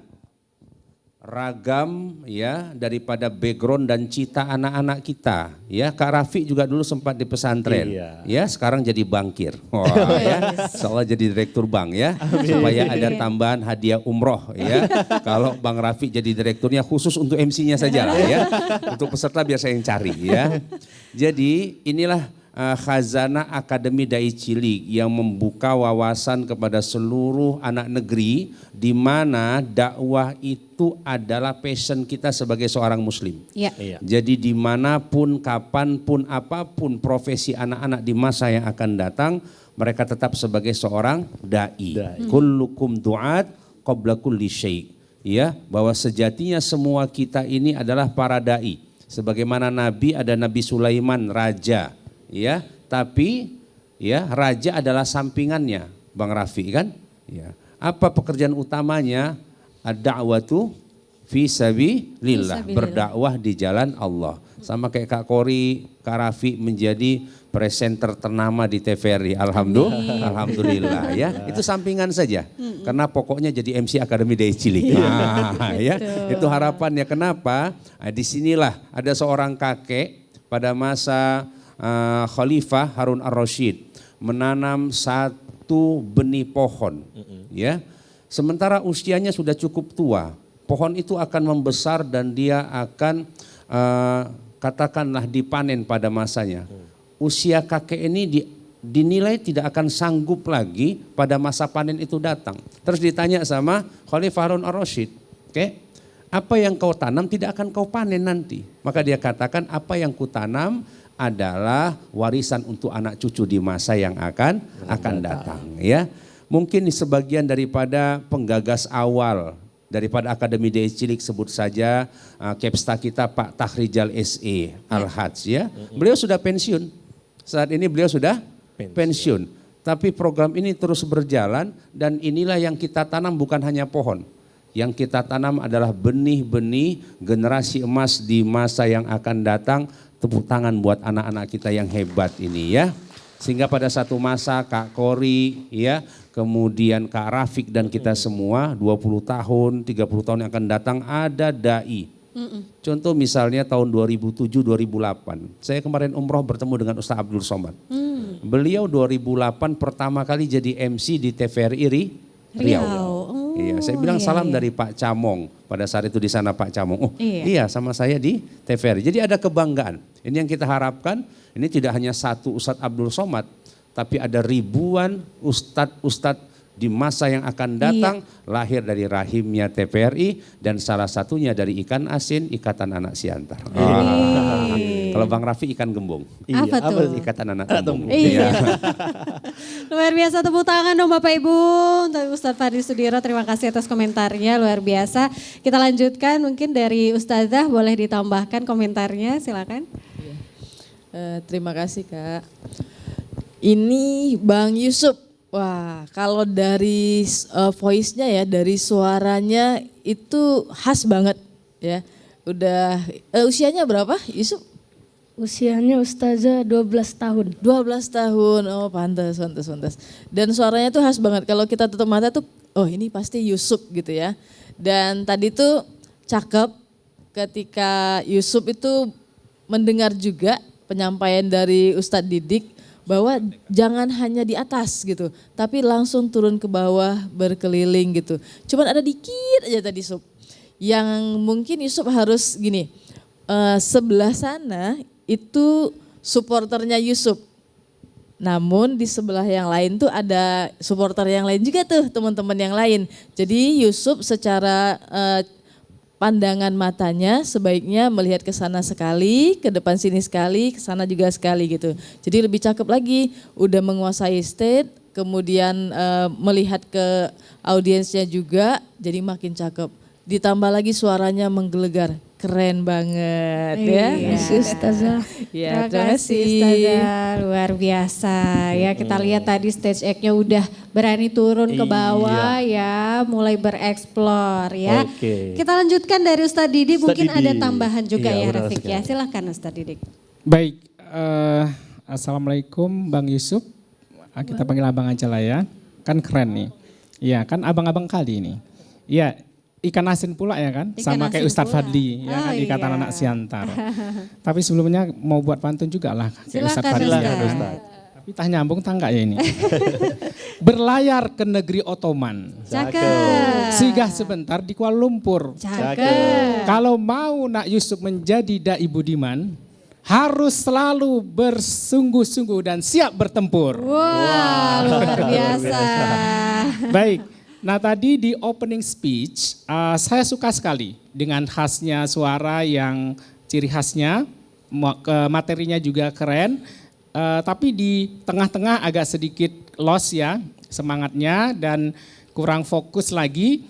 ragam ya daripada background dan cita anak-anak kita ya. Kak Rafi juga dulu sempat di pesantren ya, sekarang jadi bankir. Wah ya, insyaallah jadi direktur bank ya. Supaya ada tambahan hadiah umroh ya. Kalau Bang Rafi jadi direkturnya khusus untuk MC-nya saja lah ya. Untuk peserta biar saya yang cari ya. Jadi inilah khazanah Akademi Dai Cilik yang membuka wawasan kepada seluruh anak negeri di mana dakwah itu adalah passion kita sebagai seorang muslim. Iya. Jadi dimanapun, kapanpun, apapun profesi anak-anak di masa yang akan datang, mereka tetap sebagai seorang dai. Kullukum du'at qabla kulli syai'. Ya, bahwa sejatinya semua kita ini adalah para dai. Sebagaimana Nabi ada Nabi Sulaiman, raja. Ya, tapi ya raja adalah sampingannya, Bang Rafi kan? Ya. Apa pekerjaan utamanya? Ad-da'watu fi sabilillah, berdakwah di jalan Allah. Sama kayak Kak Kori, Kak Rafi menjadi presenter ternama di TVRI. Alhamdulillah ya. Itu sampingan saja. Karena pokoknya jadi MC Akademi Dai Cilik. Nah, ya. Itu harapannya. Kenapa? Nah, disinilah ada seorang kakek pada masa Khalifah Harun ar-Rasyid menanam satu benih pohon, ya. Sementara usianya sudah cukup tua, pohon itu akan membesar dan dia akan katakanlah dipanen pada masanya. Usia kakek ini dinilai tidak akan sanggup lagi pada masa panen itu datang. Terus ditanya sama Khalifah Harun ar-Rasyid, Oke? Apa yang kau tanam tidak akan kau panen nanti. Maka dia katakan apa yang kutanam adalah warisan untuk anak cucu di masa yang akan datang. Ya, mungkin sebagian daripada penggagas awal daripada Akademi DI Cilik, sebut saja Kepsta kita Pak Tahrijal SE Al-Hajj ya. Beliau sudah pensiun. Saat ini beliau sudah pensiun. Tapi program ini terus berjalan dan inilah yang kita tanam, bukan hanya pohon. Yang kita tanam adalah benih-benih generasi emas di masa yang akan datang. Tepuk tangan buat anak-anak kita yang hebat ini ya. Sehingga pada satu masa Kak Kori ya, kemudian Kak Rafiq dan kita semua 20 tahun, 30 tahun yang akan datang ada dai. Contoh misalnya tahun 2007-2008. Saya kemarin umroh bertemu dengan Ustaz Abdul Somad. Beliau 2008 pertama kali jadi MC di TVRI Riau. Iya, saya bilang salam dari Pak Camong. Pada saat itu di sana Pak Camong. Oh iya, sama saya di TVRI. Jadi ada kebanggaan. Ini yang kita harapkan. Ini tidak hanya satu Ustadz Abdul Somad, tapi ada ribuan ustadz-ustadz di masa yang akan datang lahir dari rahimnya TVRI dan salah satunya dari ikan asin Ikatan Anak Siantar. Kalau Bang Rafi ikan gembong. Apa tuh? Ikatan Anak Gembong. Iya. Luar biasa, tepuk tangan dong Bapak Ibu untuk Ustadz Fadli Sudiro. Terima kasih atas komentarnya, luar biasa. Kita lanjutkan mungkin dari Ustazah, boleh ditambahkan komentarnya, silakan. Terima kasih Kak. Ini Bang Yusuf. Wah, kalau dari voice-nya ya, dari suaranya itu khas banget ya. Udah usianya berapa Yusuf? Usianya Ustazah 12 tahun. 12 tahun, oh pantas. Dan suaranya tuh khas banget, kalau kita tutup mata tuh, oh ini pasti Yusuf gitu ya. Dan tadi tuh cakep ketika Yusuf itu mendengar juga penyampaian dari Ustadz Didik, bahwa jangan hanya di atas gitu, tapi langsung turun ke bawah berkeliling gitu. Cuman ada dikit aja tadi Yusuf, yang mungkin Yusuf harus gini, sebelah sana itu supporternya Yusuf. Namun di sebelah yang lain tuh ada supporter yang lain juga tuh, teman-teman yang lain. Jadi Yusuf secara pandangan matanya sebaiknya melihat ke sana sekali, ke depan sini sekali, ke sana juga sekali gitu. Jadi lebih cakep lagi, udah menguasai stage, kemudian melihat ke audiensnya juga, jadi makin cakep. Ditambah lagi suaranya menggelegar. Keren banget ya. Ustazah. Ya, Terima kasih Ustazah, luar biasa ya. Kita lihat tadi stage act-nya udah berani turun ke bawah ya, mulai bereksplor ya. Oke. Kita lanjutkan dari Ustadz Didi, Ustadz mungkin Didi. ada tambahan juga Iya, ya benar Rafiq ya. sekali. Silahkan Ustadz Didik. Baik, Assalamualaikum Bang Yusuf. Kita panggil abang aja lah ya, kan keren nih. Iya kan abang-abang kali ini. Iya, ikan asin pula ya kan, Ikan sama kayak asin Ustadz pula. Fadli ya kan, Oh, Ikatan iya. Anak Siantar. Tapi sebelumnya mau buat pantun juga lah kayak Ustadz Silakan, Fadli. silakan, ya. Ustadz. Tapi tah nyambung tah enggak ya ini. Berlayar ke negeri Ottoman, Cakep. singgah sebentar di Kuala Lumpur. Cakep. Kalau mau Nak Yusuf menjadi dai budiman, harus selalu bersungguh-sungguh dan siap bertempur. Wah, luar biasa. Baik, nah tadi di opening speech saya suka sekali dengan khasnya suara yang ciri khasnya, materinya juga keren, tapi di tengah-tengah agak sedikit loss ya semangatnya dan kurang fokus lagi.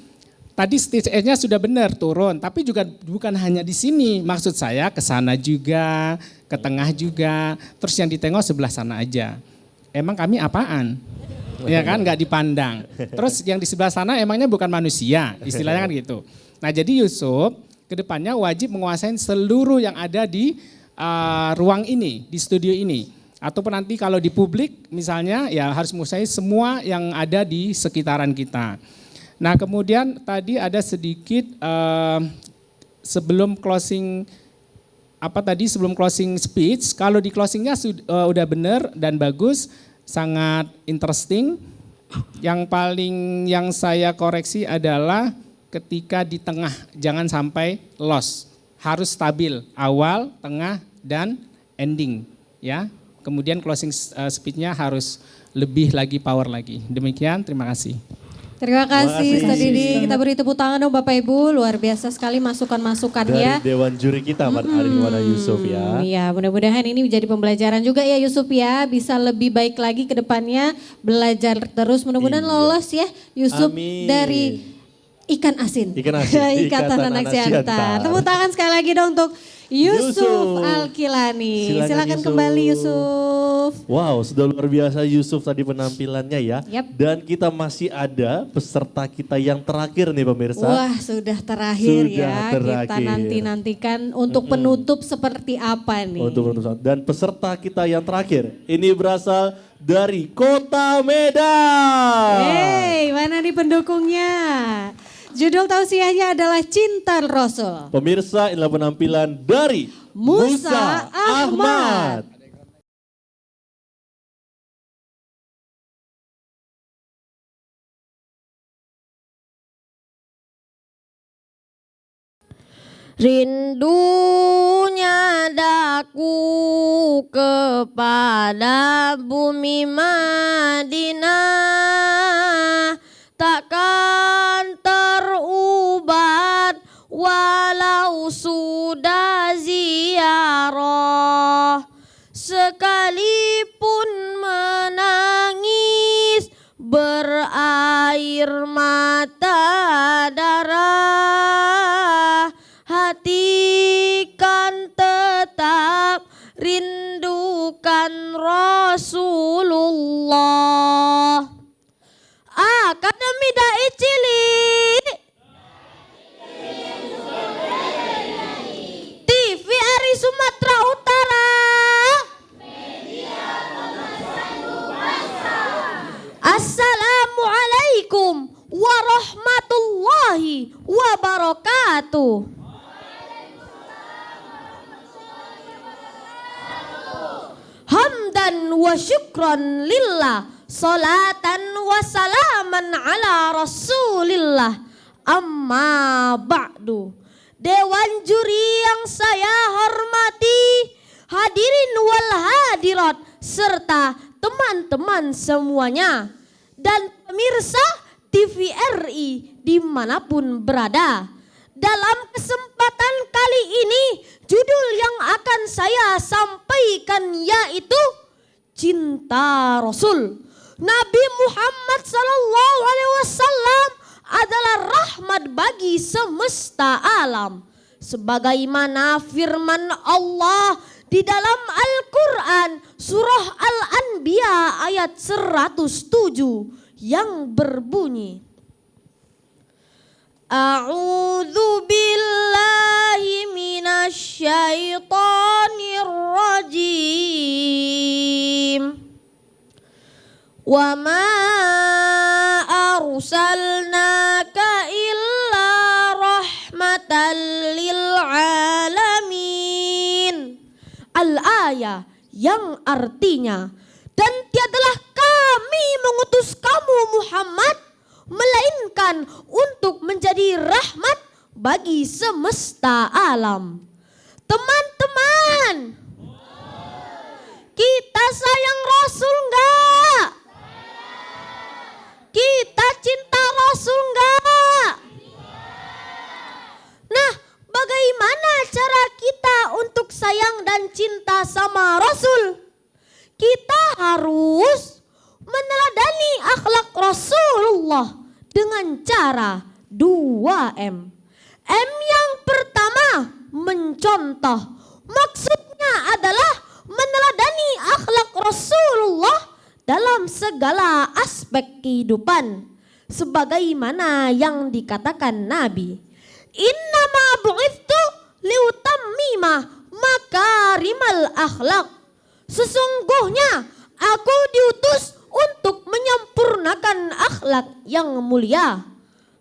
Tadi stage edge-nya sudah benar turun, tapi juga bukan hanya di sini. Maksud saya ke sana juga, ke tengah juga, terus yang ditengok sebelah sana aja. Emang kami apaan? Ya kan nggak dipandang. Terus yang di sebelah sana emangnya bukan manusia, istilahnya kan gitu. Nah jadi Yusuf kedepannya wajib menguasai seluruh yang ada di ruang ini, di studio ini. Ataupun nanti kalau di publik misalnya ya harus menguasai semua yang ada di sekitaran kita. Nah kemudian tadi ada sedikit sebelum closing sebelum closing speech, kalau di closingnya udah benar dan bagus, sangat interesting. Yang paling yang saya koreksi adalah ketika di tengah, jangan sampai loss, harus stabil awal, tengah dan ending ya. Kemudian closing speech-nya harus lebih lagi power lagi. Demikian, terima kasih. Terima kasih kasih. Ustaz Didi. Kita beri tepuk tangan dong Bapak Ibu. Luar biasa sekali masukan-masukannya. Dari Dewan Juri kita, Mat Arifwana Yusuf ya. Iya, mudah-mudahan ini menjadi pembelajaran juga ya Yusuf ya. Bisa lebih baik lagi ke depannya, belajar terus. Mudah-mudahan lolos ya Yusuf Amin. dari ikan asin. Ikan asin, Ikatan Anak Siantar. Tepuk tangan sekali lagi dong untuk Yusuf Al-Kilani. Silakan Yusuf. kembali Yusuf. Wow, sudah luar biasa Yusuf tadi penampilannya ya. Yap. Dan kita masih ada peserta kita yang terakhir nih pemirsa. Wah, sudah terakhir Sudah ya. Kita terakhir. nanti-nantikan untuk penutup seperti apa nih. Untuk penutup. Dan peserta kita yang terakhir ini berasal dari Kota Medan. Hey, mana nih pendukungnya? Judul tausiahnya adalah Cinta Rasul. Pemirsa, inilah penampilan dari Musa Ahmad. Rindunya daku kepada bumi Madinah takkan terubat walau sudah ziarah, sekalipun menangis berair mata darah, hati kan tetap rindukan Rasulullah. Akademi Dai Cilik, TVRI Sumatera Utara, Assalamualaikum warahmatullahi wabarakatuh. Hamdan wa syukran lillah, salatan wa salaman ala rasulillah, amma ba'du. Dewan juri yang saya hormati, hadirin wal hadirat, serta teman-teman semuanya, dan pemirsa TVRI dimanapun berada. Dalam kesempatan kali ini, judul yang akan saya sampaikan yaitu Cinta Rasul. Nabi Muhammad SAW adalah rahmat bagi semesta alam. Sebagaimana firman Allah di dalam Al-Quran surah Al-Anbiya ayat 107 yang berbunyi, A'udzu billahi minasyaitonir rajim. Wa ma arsalnaka illa rahmatan lil alamin. Al-ayah yang artinya, dan tiadalah kami mengutus kamu Muhammad melainkan untuk menjadi rahmat bagi semesta alam. Teman-teman, kita sayang Rasul enggak? Kita cinta Rasul enggak? Nah, bagaimana cara kita untuk sayang dan cinta sama Rasul? Kita harus meneladani akhlak Rasulullah dengan cara 2M. M yang pertama, mencontoh. Maksudnya adalah meneladani akhlak Rasulullah dalam segala aspek kehidupan. Sebagaimana yang dikatakan Nabi, Innama bu'ithtu liutammima makarimal akhlak. Sesungguhnya aku diutus untuk menyempurnakan akhlak yang mulia.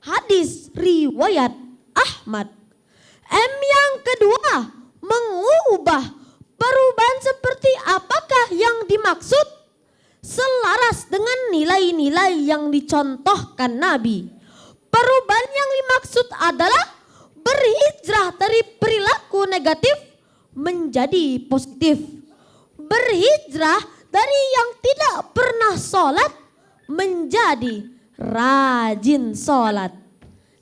Hadis riwayat Ahmad. M yang kedua, mengubah. Perubahan seperti apakah yang dimaksud? Selaras dengan nilai-nilai yang dicontohkan Nabi. Perubahan yang dimaksud adalah berhijrah dari perilaku negatif menjadi positif. Berhijrah dari yang tidak pernah sholat menjadi rajin sholat.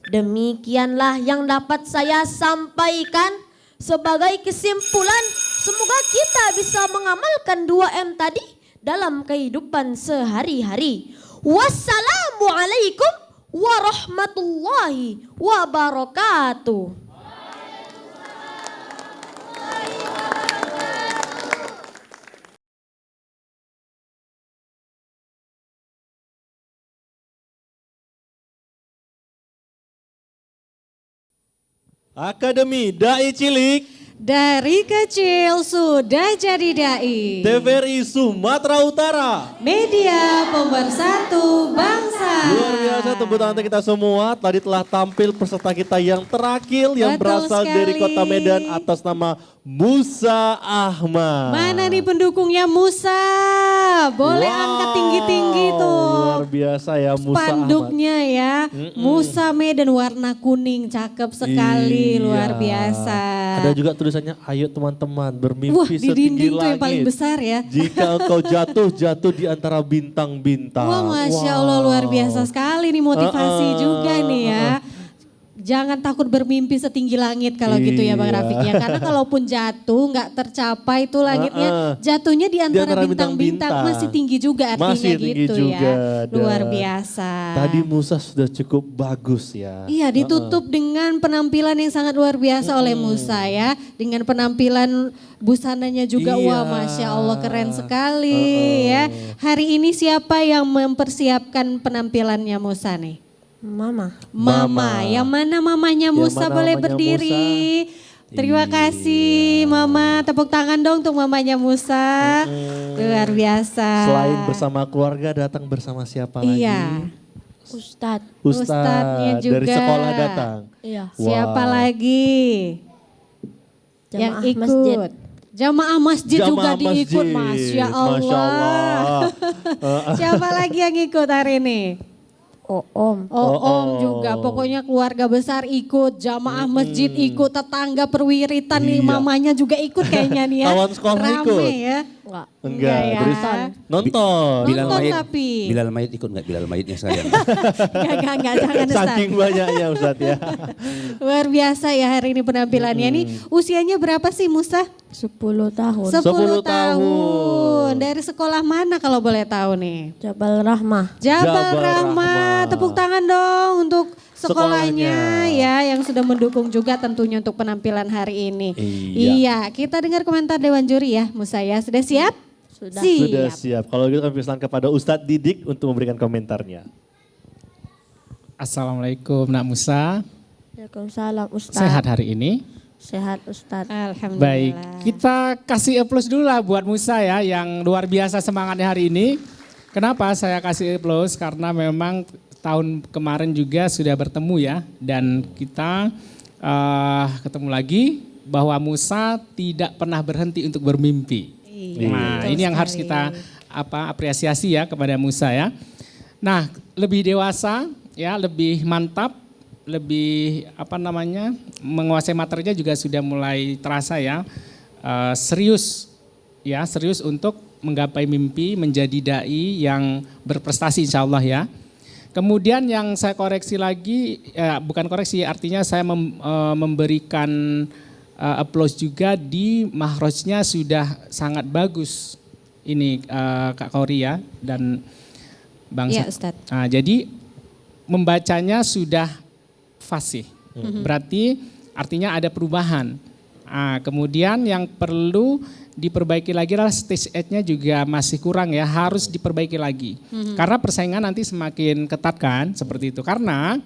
Demikianlah yang dapat saya sampaikan. Sebagai kesimpulan, semoga kita bisa mengamalkan 2M tadi dalam kehidupan sehari-hari. Wassalamualaikum warahmatullahi wabarakatuh. Akademi Dai Cilik Dari kecil sudah jadi dai. TVRI Sumatera Utara. Media pemersatu bangsa. Luar biasa, tepuk tangan untuk kita semua. Tadi telah tampil peserta kita yang terakhir yang Betul berasal dari sekali. Kota Medan atas nama Musa Ahmad. Mana nih pendukungnya Musa? Boleh angkat tinggi-tinggi tuh. Luar biasa ya Musa Spanduknya ya. Musa Medan warna kuning, cakep sekali, Iya. luar biasa. Ada juga tulisannya, ayo teman-teman bermimpi Wah, di setinggi dinding tuh langit. yang paling besar ya. Jika engkau jatuh di antara bintang-bintang. Wah, Masya Allah, luar biasa sekali nih motivasi juga nih ya. Jangan takut bermimpi setinggi langit kalau gitu ya Bang Iya. Rafiq ya. Karena kalaupun jatuh nggak tercapai itu langitnya, jatuhnya di antara bintang-bintang masih tinggi juga artinya Masih tinggi gitu juga, ya. dan Luar biasa. Tadi Musa sudah cukup bagus ya. Iya, ditutup dengan penampilan yang sangat luar biasa oleh Musa ya. Dengan penampilan busananya juga, Iya. wah Masya Allah keren sekali ya. Hari ini siapa yang mempersiapkan penampilannya Musa nih? Mama. Mama. Yang mana mamanya Musa, mana boleh mamanya berdiri. Terima Iya. kasih Mama, tepuk tangan dong untuk mamanya Musa. Luar biasa. Selain bersama keluarga, datang bersama siapa lagi? Iya. Ustadz. Ustadznya juga. Dari sekolah datang. Iya. Siapa lagi yang Jamaah ikut? masjid. Jamaah masjid juga Jamaah diikut, masjid. Masya Allah. Masya Allah. Siapa lagi yang ikut hari ini? Om. Om juga, pokoknya keluarga besar ikut, jamaah masjid ikut, tetangga perwiritan nih, Iya. mamanya juga ikut kayaknya nih ya. Kawan sekolah Rame ikut? ya. Enggak, ya. terus nonton. Nonton tapi. Bilal Mayit ikut nggak? Bilal Mayitnya sekalian. Enggak, jangan Ustaz. Saking banyaknya Ustadz ya. Luar biasa ya hari ini penampilannya. Ini usianya berapa sih Musa? 10 tahun. 10 tahun. tahun. Dari sekolah mana kalau boleh tahu nih? Jabal Rahmah. Jabal Jabal Rahmah. Rahmah. Tepuk tangan dong untuk sekolahnya Sekolahnya. ya yang sudah mendukung juga tentunya untuk penampilan hari ini. Iya. Kita dengar komentar Dewan Juri ya Musa ya. Sudah siap? Sudah. Sudah siap. Kalau gitu kami persilakan kepada Ustadz Didik untuk memberikan komentarnya. Assalamualaikum Nak Musa. Waalaikumsalam Ustadz. Sehat hari ini? Sehat Ustadz. Alhamdulillah. Baik, kita kasih applause dulu lah buat Musa ya yang luar biasa semangatnya hari ini. Kenapa saya kasih applause? Karena memang tahun kemarin juga sudah bertemu ya. Dan kita ketemu lagi bahwa Musa tidak pernah berhenti untuk bermimpi. Nah, ini yang harus kita apresiasi ya kepada Musa ya. Nah, lebih dewasa ya, lebih mantap, lebih menguasai materinya juga sudah mulai terasa ya. Serius untuk menggapai mimpi menjadi dai yang berprestasi insya Allah ya. Kemudian yang saya koreksi lagi, bukan koreksi artinya saya memberikan applause juga di mahrojnya sudah sangat bagus ini Kak Kori ya dan Bang Iya Ustadz. Nah, jadi membacanya sudah fasih, berarti artinya ada perubahan. Nah, kemudian yang perlu diperbaiki lagi adalah stage 8-nya juga masih kurang ya, harus diperbaiki lagi. Karena persaingan nanti semakin ketat kan, seperti itu. Karena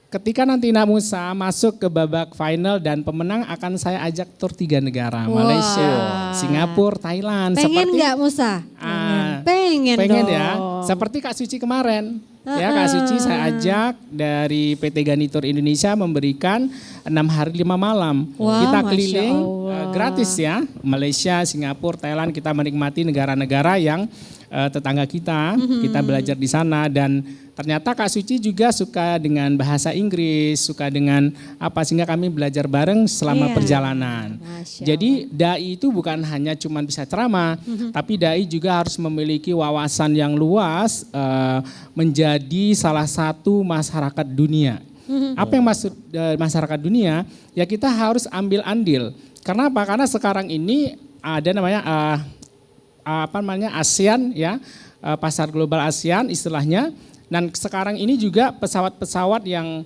ketika nanti Nak Musa masuk ke babak final dan pemenang akan saya ajak tur 3 negara, Malaysia, Singapura, Thailand. Pengen nggak Musa? Pengen dong. Ya, seperti Kak Suci kemarin. Ya Kak Suci saya ajak dari PT Ganitur Indonesia memberikan 6 hari 5 malam. Wah, Kita Masya keliling Allah. gratis ya, Malaysia, Singapura, Thailand, kita menikmati negara-negara yang tetangga kita, kita belajar di sana dan ternyata Kak Suci juga suka dengan bahasa Inggris, suka dengan apa sehingga kami belajar bareng selama Iya. perjalanan. Masya Jadi dai itu bukan hanya cuma bisa ceramah, tapi dai juga harus memiliki wawasan yang luas menjadi salah satu masyarakat dunia. Apa yang maksud masyarakat dunia? Ya kita harus ambil andil. Karena apa? Karena sekarang ini ada namanya ASEAN ya, pasar global ASEAN istilahnya. Dan sekarang ini juga pesawat-pesawat yang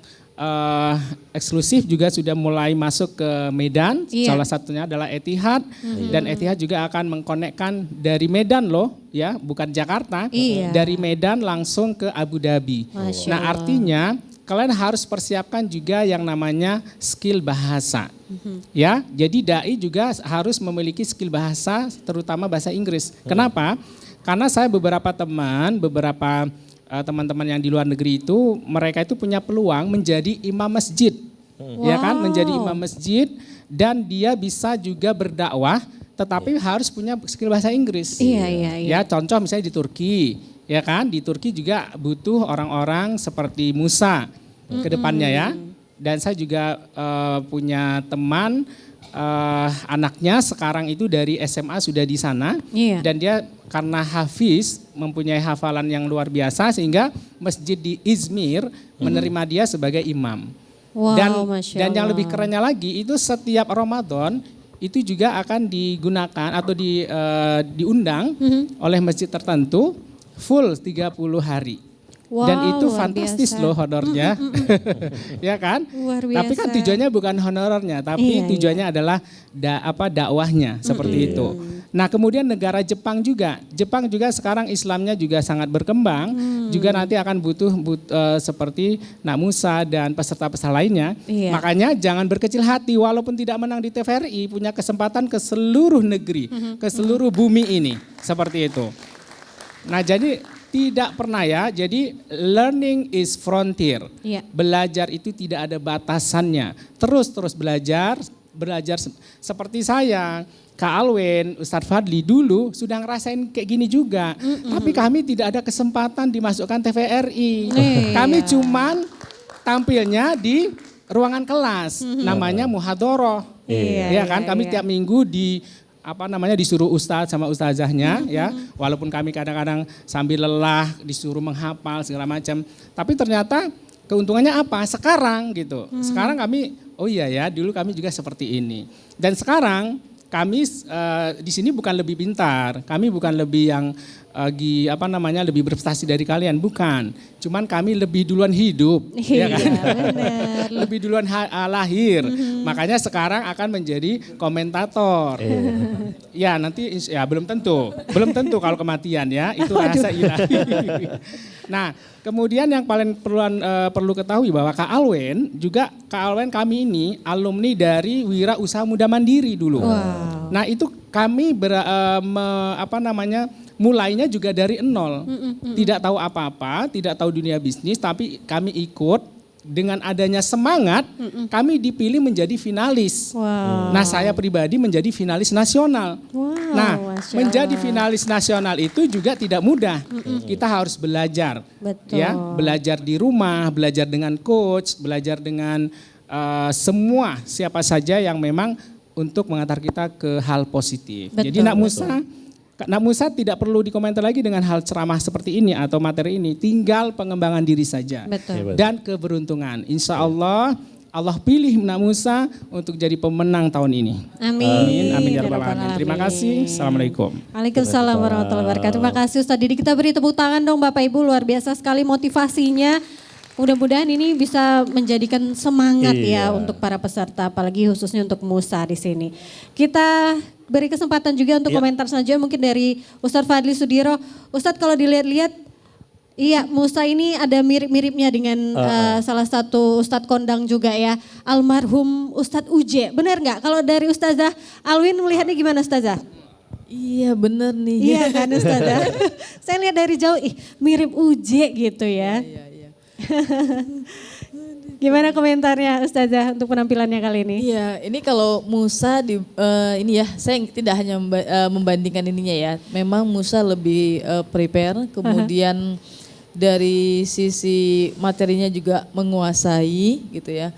eksklusif juga sudah mulai masuk ke Medan. Iya. Salah satunya adalah Etihad dan Etihad juga akan mengkonekkan dari Medan loh ya, bukan Jakarta. Iya. Dari Medan langsung ke Abu Dhabi. Masya Nah, Allah. artinya kalian harus persiapkan juga yang namanya skill bahasa. Ya, jadi dai juga harus memiliki skill bahasa, terutama bahasa Inggris. Kenapa? Karena saya beberapa teman-teman yang di luar negeri itu, mereka itu punya peluang menjadi imam masjid. Ya kan, menjadi imam masjid dan dia bisa juga berdakwah, tetapi harus punya skill bahasa Inggris. Iya. Ya, contoh misalnya di Turki, ya kan, di Turki juga butuh orang-orang seperti Musa ke depannya ya. Dan saya juga punya teman anaknya sekarang itu dari SMA sudah di sana. Iya. Dan dia karena hafiz mempunyai hafalan yang luar biasa sehingga masjid di Izmir menerima dia sebagai imam. Wow, Masya Dan yang Allah. lebih kerennya lagi itu setiap Ramadan itu juga akan digunakan atau diundang oleh masjid tertentu full 30 hari. Wow, Dan itu luar fantastis biasa. loh honornya. Ya kan? Luar Tapi kan biasa. tujuannya bukan honornya, tapi Iya, tujuannya adalah dakwahnya seperti itu. Nah, kemudian negara Jepang juga. Jepang juga sekarang Islamnya juga sangat berkembang. Juga nanti akan butuh seperti Nak Musa dan peserta-peserta lainnya. Iya. Makanya jangan berkecil hati walaupun tidak menang di TVRI, punya kesempatan ke seluruh negeri, ke seluruh bumi ini. Seperti itu. Nah, jadi tidak pernah ya, jadi learning is frontier. Iya. Belajar itu tidak ada batasannya. Terus belajar seperti saya, Kak Alwen, Ustadz Fadli dulu sudah ngerasain kayak gini juga. Tapi kami tidak ada kesempatan dimasukkan TVRI. Iya. Kami cuman tampilnya di ruangan kelas, namanya muhadoroh. Iya, Ya kan, kami tiap minggu disuruh ustadz sama ustazahnya ya, walaupun kami kadang-kadang sambil lelah disuruh menghafal segala macam, tapi ternyata keuntungannya apa sekarang gitu. Sekarang kami dulu kami juga seperti ini, dan sekarang kami di sini bukan lebih pintar, kami bukan lebih yang lebih berprestasi dari kalian, bukan. Cuman kami lebih duluan hidup, ya kan? Benar. Lebih duluan lahir. Makanya sekarang akan menjadi komentator. Ya nanti belum tentu kalau kematian ya, itu rahasia ilahi. Nah, kemudian yang paling perlu ketahui bahwa Kak Alwen kami ini alumni dari Wira Usaha Muda Mandiri dulu. Wow. Nah, itu kami mulainya juga dari nol. Tidak tahu apa-apa, tidak tahu dunia bisnis, tapi kami ikut dengan adanya semangat, kami dipilih menjadi finalis. Wow. Nah, saya pribadi menjadi finalis nasional. Wow, Nah, Masya menjadi Allah. finalis nasional itu juga tidak mudah. Kita harus belajar. Betul. Ya, belajar di rumah, belajar dengan coach, belajar dengan semua siapa saja yang memang untuk mengantar kita ke hal positif. Betul, Jadi Nak Musa tidak perlu dikomentar lagi dengan hal ceramah seperti ini atau materi ini. Tinggal pengembangan diri saja. Betul. Dan keberuntungan. Insya Allah, Allah pilih Nak Musa untuk jadi pemenang tahun ini. Amin. Amin ya rabbal alamin. Terima kasih. Assalamualaikum. Waalaikumsalam warahmatullahi wabarakatuh. Terima kasih Ustadz Didi. Kita beri tepuk tangan dong Bapak Ibu, luar biasa sekali motivasinya. Mudah-mudahan ini bisa menjadikan semangat ya untuk para peserta, apalagi khususnya untuk Musa di sini. Kita beri kesempatan juga untuk komentar selanjutnya mungkin dari Ustadz Fadli Sudiro. Ustadz kalau dilihat-lihat, iya Musa ini ada mirip-miripnya dengan salah satu Ustadz kondang juga ya, almarhum Ustadz Uje. Benar nggak? Kalau dari Ustazah Alwin melihatnya gimana Ustazah? Iya bener nih. Iya kan Ustazah? Saya lihat dari jauh, mirip Uje gitu ya. Iya. Gimana komentarnya Ustazah untuk penampilannya kali ini? Iya, ini kalau Musa ini ya, saya tidak hanya membandingkan ininya ya. Memang Musa lebih prepare, kemudian dari sisi materinya juga menguasai gitu ya.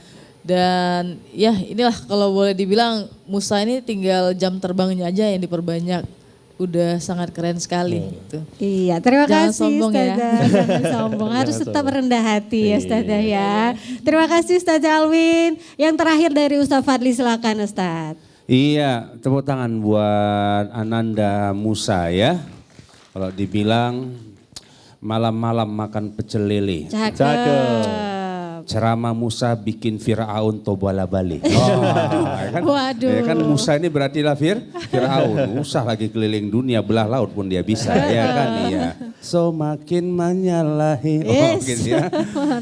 Dan ya inilah kalau boleh dibilang Musa ini tinggal jam terbangnya aja yang diperbanyak. Udah sangat keren sekali gitu. Iya, terima Jangan kasih sombong ya. Ustazah. Jangan sombong, harus Jangan tetap sombong. rendah hati ya Ustazah ya. Terima kasih Ustazah Alwin. Yang terakhir dari Ustaz Fadli, silakan Ustaz. Iya, tepuk tangan buat Ananda Musa ya. Kalau dibilang malam-malam makan pecel lele. Cakep. Ceramah Musa bikin Fir'aun tobola balik. Oh, ya kan? Waduh. Ya kan Musa ini berarti lah Fir'aun. Musa lagi keliling dunia, belah laut pun dia bisa. Ya kan, iya. So makin menyalahi. Oh, gitu ya.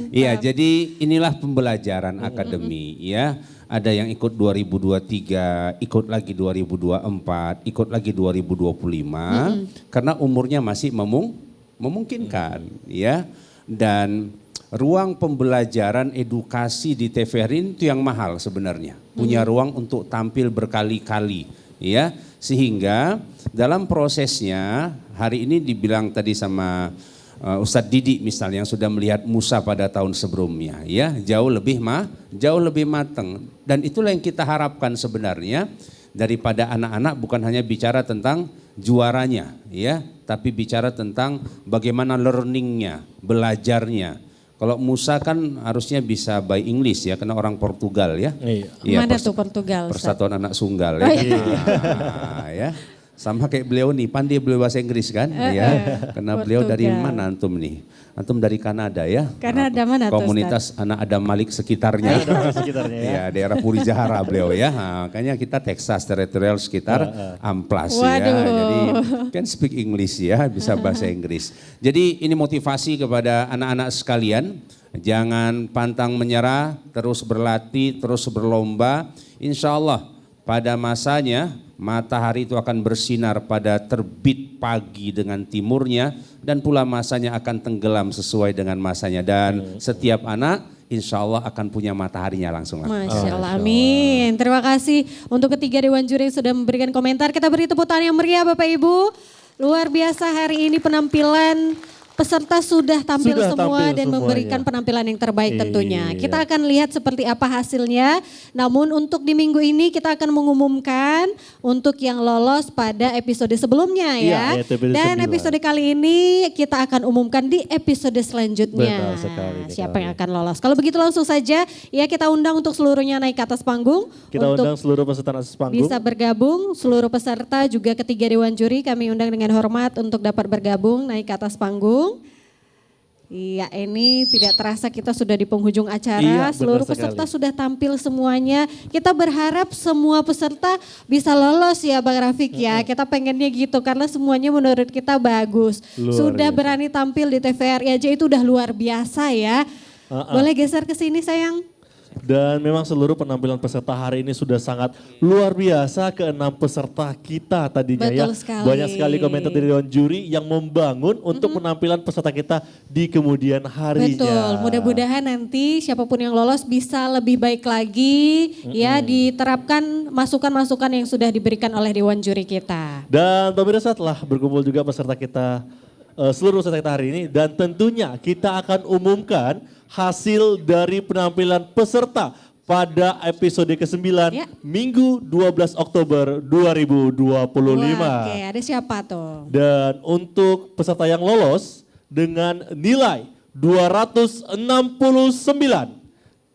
Iya, jadi inilah pembelajaran akademi ya. Ada yang ikut 2023, ikut lagi 2024, ikut lagi 2025. Karena umurnya masih memungkinkan ya. Dan ruang pembelajaran edukasi di TVRI itu yang mahal sebenarnya. Punya ruang untuk tampil berkali-kali ya. Sehingga dalam prosesnya hari ini dibilang tadi sama Ustadz Didi misalnya yang sudah melihat Musa pada tahun sebelumnya ya, jauh lebih matang. Dan itulah yang kita harapkan sebenarnya daripada anak-anak, bukan hanya bicara tentang juaranya ya, tapi bicara tentang bagaimana learningnya, belajarnya. Kalau Musa kan harusnya bisa by English ya, karena orang Portugal ya. Iya. Mana tuh Portugal? Persatuan Anak Sunggal ya. Nah, ya. Sama kayak beliau nih, pandai beliau bahasa Inggris kan? Ya. Karena beliau dari mana antum nih? Antum dari Kanada ya? Kanada mana tuh, Komunitas Anak Adam Malik sekitarnya. Ya, daerah Puri Jahara beliau ya. Nah, makanya kita Texas teritorial sekitar Amplas ya. Jadi kan speak English ya, bisa bahasa Inggris. Jadi ini motivasi kepada anak-anak sekalian. Jangan pantang menyerah, terus berlatih, terus berlomba. Insya Allah pada masanya matahari itu akan bersinar pada terbit pagi dengan timurnya, dan pula masanya akan tenggelam sesuai dengan masanya. Dan setiap anak insya Allah akan punya mataharinya langsung. Masya Allah, amin. Terima kasih untuk ketiga Dewan Juri yang sudah memberikan komentar. Kita beri tepuk tangan yang meriah Bapak Ibu. Luar biasa hari ini penampilan peserta sudah tampil semua dan memberikan penampilan yang terbaik tentunya. Kita akan lihat seperti apa hasilnya. Namun untuk di minggu ini kita akan mengumumkan untuk yang lolos pada episode sebelumnya ya. Dan episode kali ini kita akan umumkan di episode selanjutnya. Siapa yang akan lolos. Kalau begitu langsung saja ya kita undang untuk seluruhnya naik ke atas panggung. Kita undang seluruh peserta atas panggung. Bisa bergabung, seluruh peserta juga ketiga Dewan Juri kami undang dengan hormat untuk dapat bergabung naik ke atas panggung. Iya, ini tidak terasa kita sudah di penghujung acara. Seluruh peserta sudah tampil semuanya. Kita berharap semua peserta bisa lolos ya Bang Rafiq ya. Kita pengennya gitu karena semuanya menurut kita bagus. Sudah berani tampil di TVRI aja itu udah luar biasa ya. Boleh geser ke sini sayang? Dan memang seluruh penampilan peserta hari ini sudah sangat luar biasa. Keenam peserta kita tadinya. Betul ya. sekali. Banyak sekali komentar dari Dewan Juri yang membangun untuk penampilan peserta kita di kemudian harinya. Betul, mudah-mudahan nanti siapapun yang lolos bisa lebih baik lagi ya, diterapkan masukan-masukan yang sudah diberikan oleh Dewan Juri kita. Dan pemirsa telah berkumpul juga peserta kita, seluruh peserta kita hari ini, dan tentunya kita akan umumkan hasil dari penampilan peserta pada episode ke-9 Minggu 12 Oktober 2025. Oke, ada siapa tuh? Dan untuk peserta yang lolos dengan nilai 269,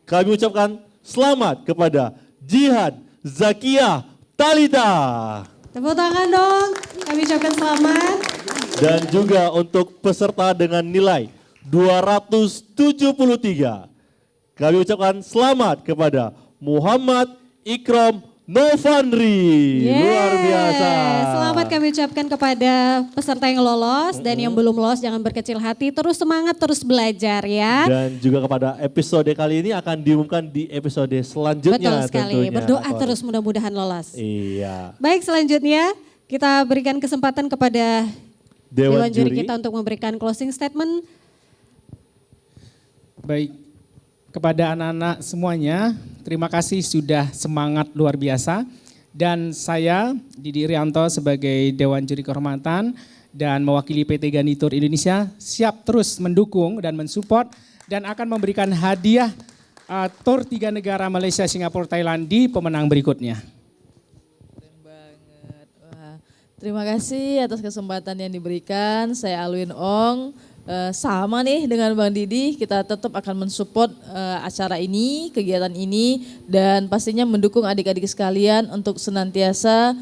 kami ucapkan selamat kepada Jihad Zakia Talita. Tepuk tangan dong, kami ucapkan selamat. Dan juga untuk peserta dengan nilai 273, kami ucapkan selamat kepada Muhammad Ikram Novandri. Luar biasa. Selamat kami ucapkan kepada peserta yang lolos dan yang belum lolos jangan berkecil hati, terus semangat, terus belajar ya. Dan juga kepada episode kali ini akan diumumkan di episode selanjutnya. Betul sekali, tentunya. berdoa terus mudah-mudahan lolos. Iya. Baik, selanjutnya kita berikan kesempatan kepada Dewan Juri kita untuk memberikan closing statement. Baik, kepada anak-anak semuanya. Terima kasih sudah semangat luar biasa. Dan saya, Didi Rianto sebagai Dewan Juri Kehormatan dan mewakili PT Garnitur Indonesia siap terus mendukung dan mensupport dan akan memberikan hadiah tur 3 negara Malaysia, Singapura, Thailand di pemenang berikutnya. Keren banget. Wah, terima kasih atas kesempatan yang diberikan. Saya Alwin Ong. Sama nih dengan Bang Didi, kita tetap akan mensupport acara ini, kegiatan ini, dan pastinya mendukung adik-adik sekalian untuk senantiasa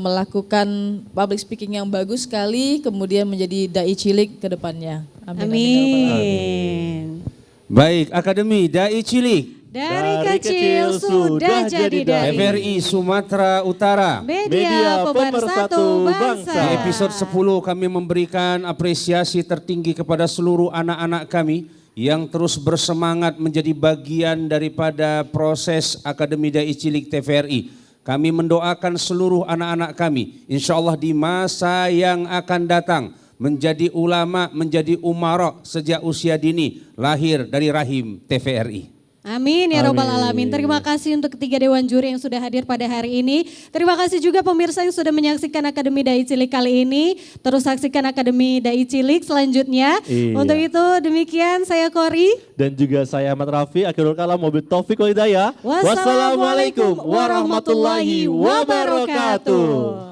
melakukan public speaking yang bagus sekali, kemudian menjadi dai cilik ke depannya. Amin. Baik, Akademi Dai Cilik Dari kecil sudah jadi dai. TVRI Sumatera Utara. Media pemersatu bangsa. Di episode 10 kami memberikan apresiasi tertinggi kepada seluruh anak-anak kami yang terus bersemangat menjadi bagian daripada proses Akademi Dai Cilik TVRI. Kami mendoakan seluruh anak-anak kami, insya Allah di masa yang akan datang menjadi ulama, menjadi umarok sejak usia dini, lahir dari rahim TVRI. Amin ya robbal alamin. Terima kasih untuk ketiga dewan juri yang sudah hadir pada hari ini. Terima kasih juga pemirsa yang sudah menyaksikan Akademi Dai Cilik kali ini. Terus saksikan Akademi Dai Cilik selanjutnya. Iya. Untuk itu demikian saya Kori. Dan juga saya Ahmad Rafi, akhirul kalam mobil Taufik Walhidayah. Wassalamualaikum warahmatullahi wabarakatuh.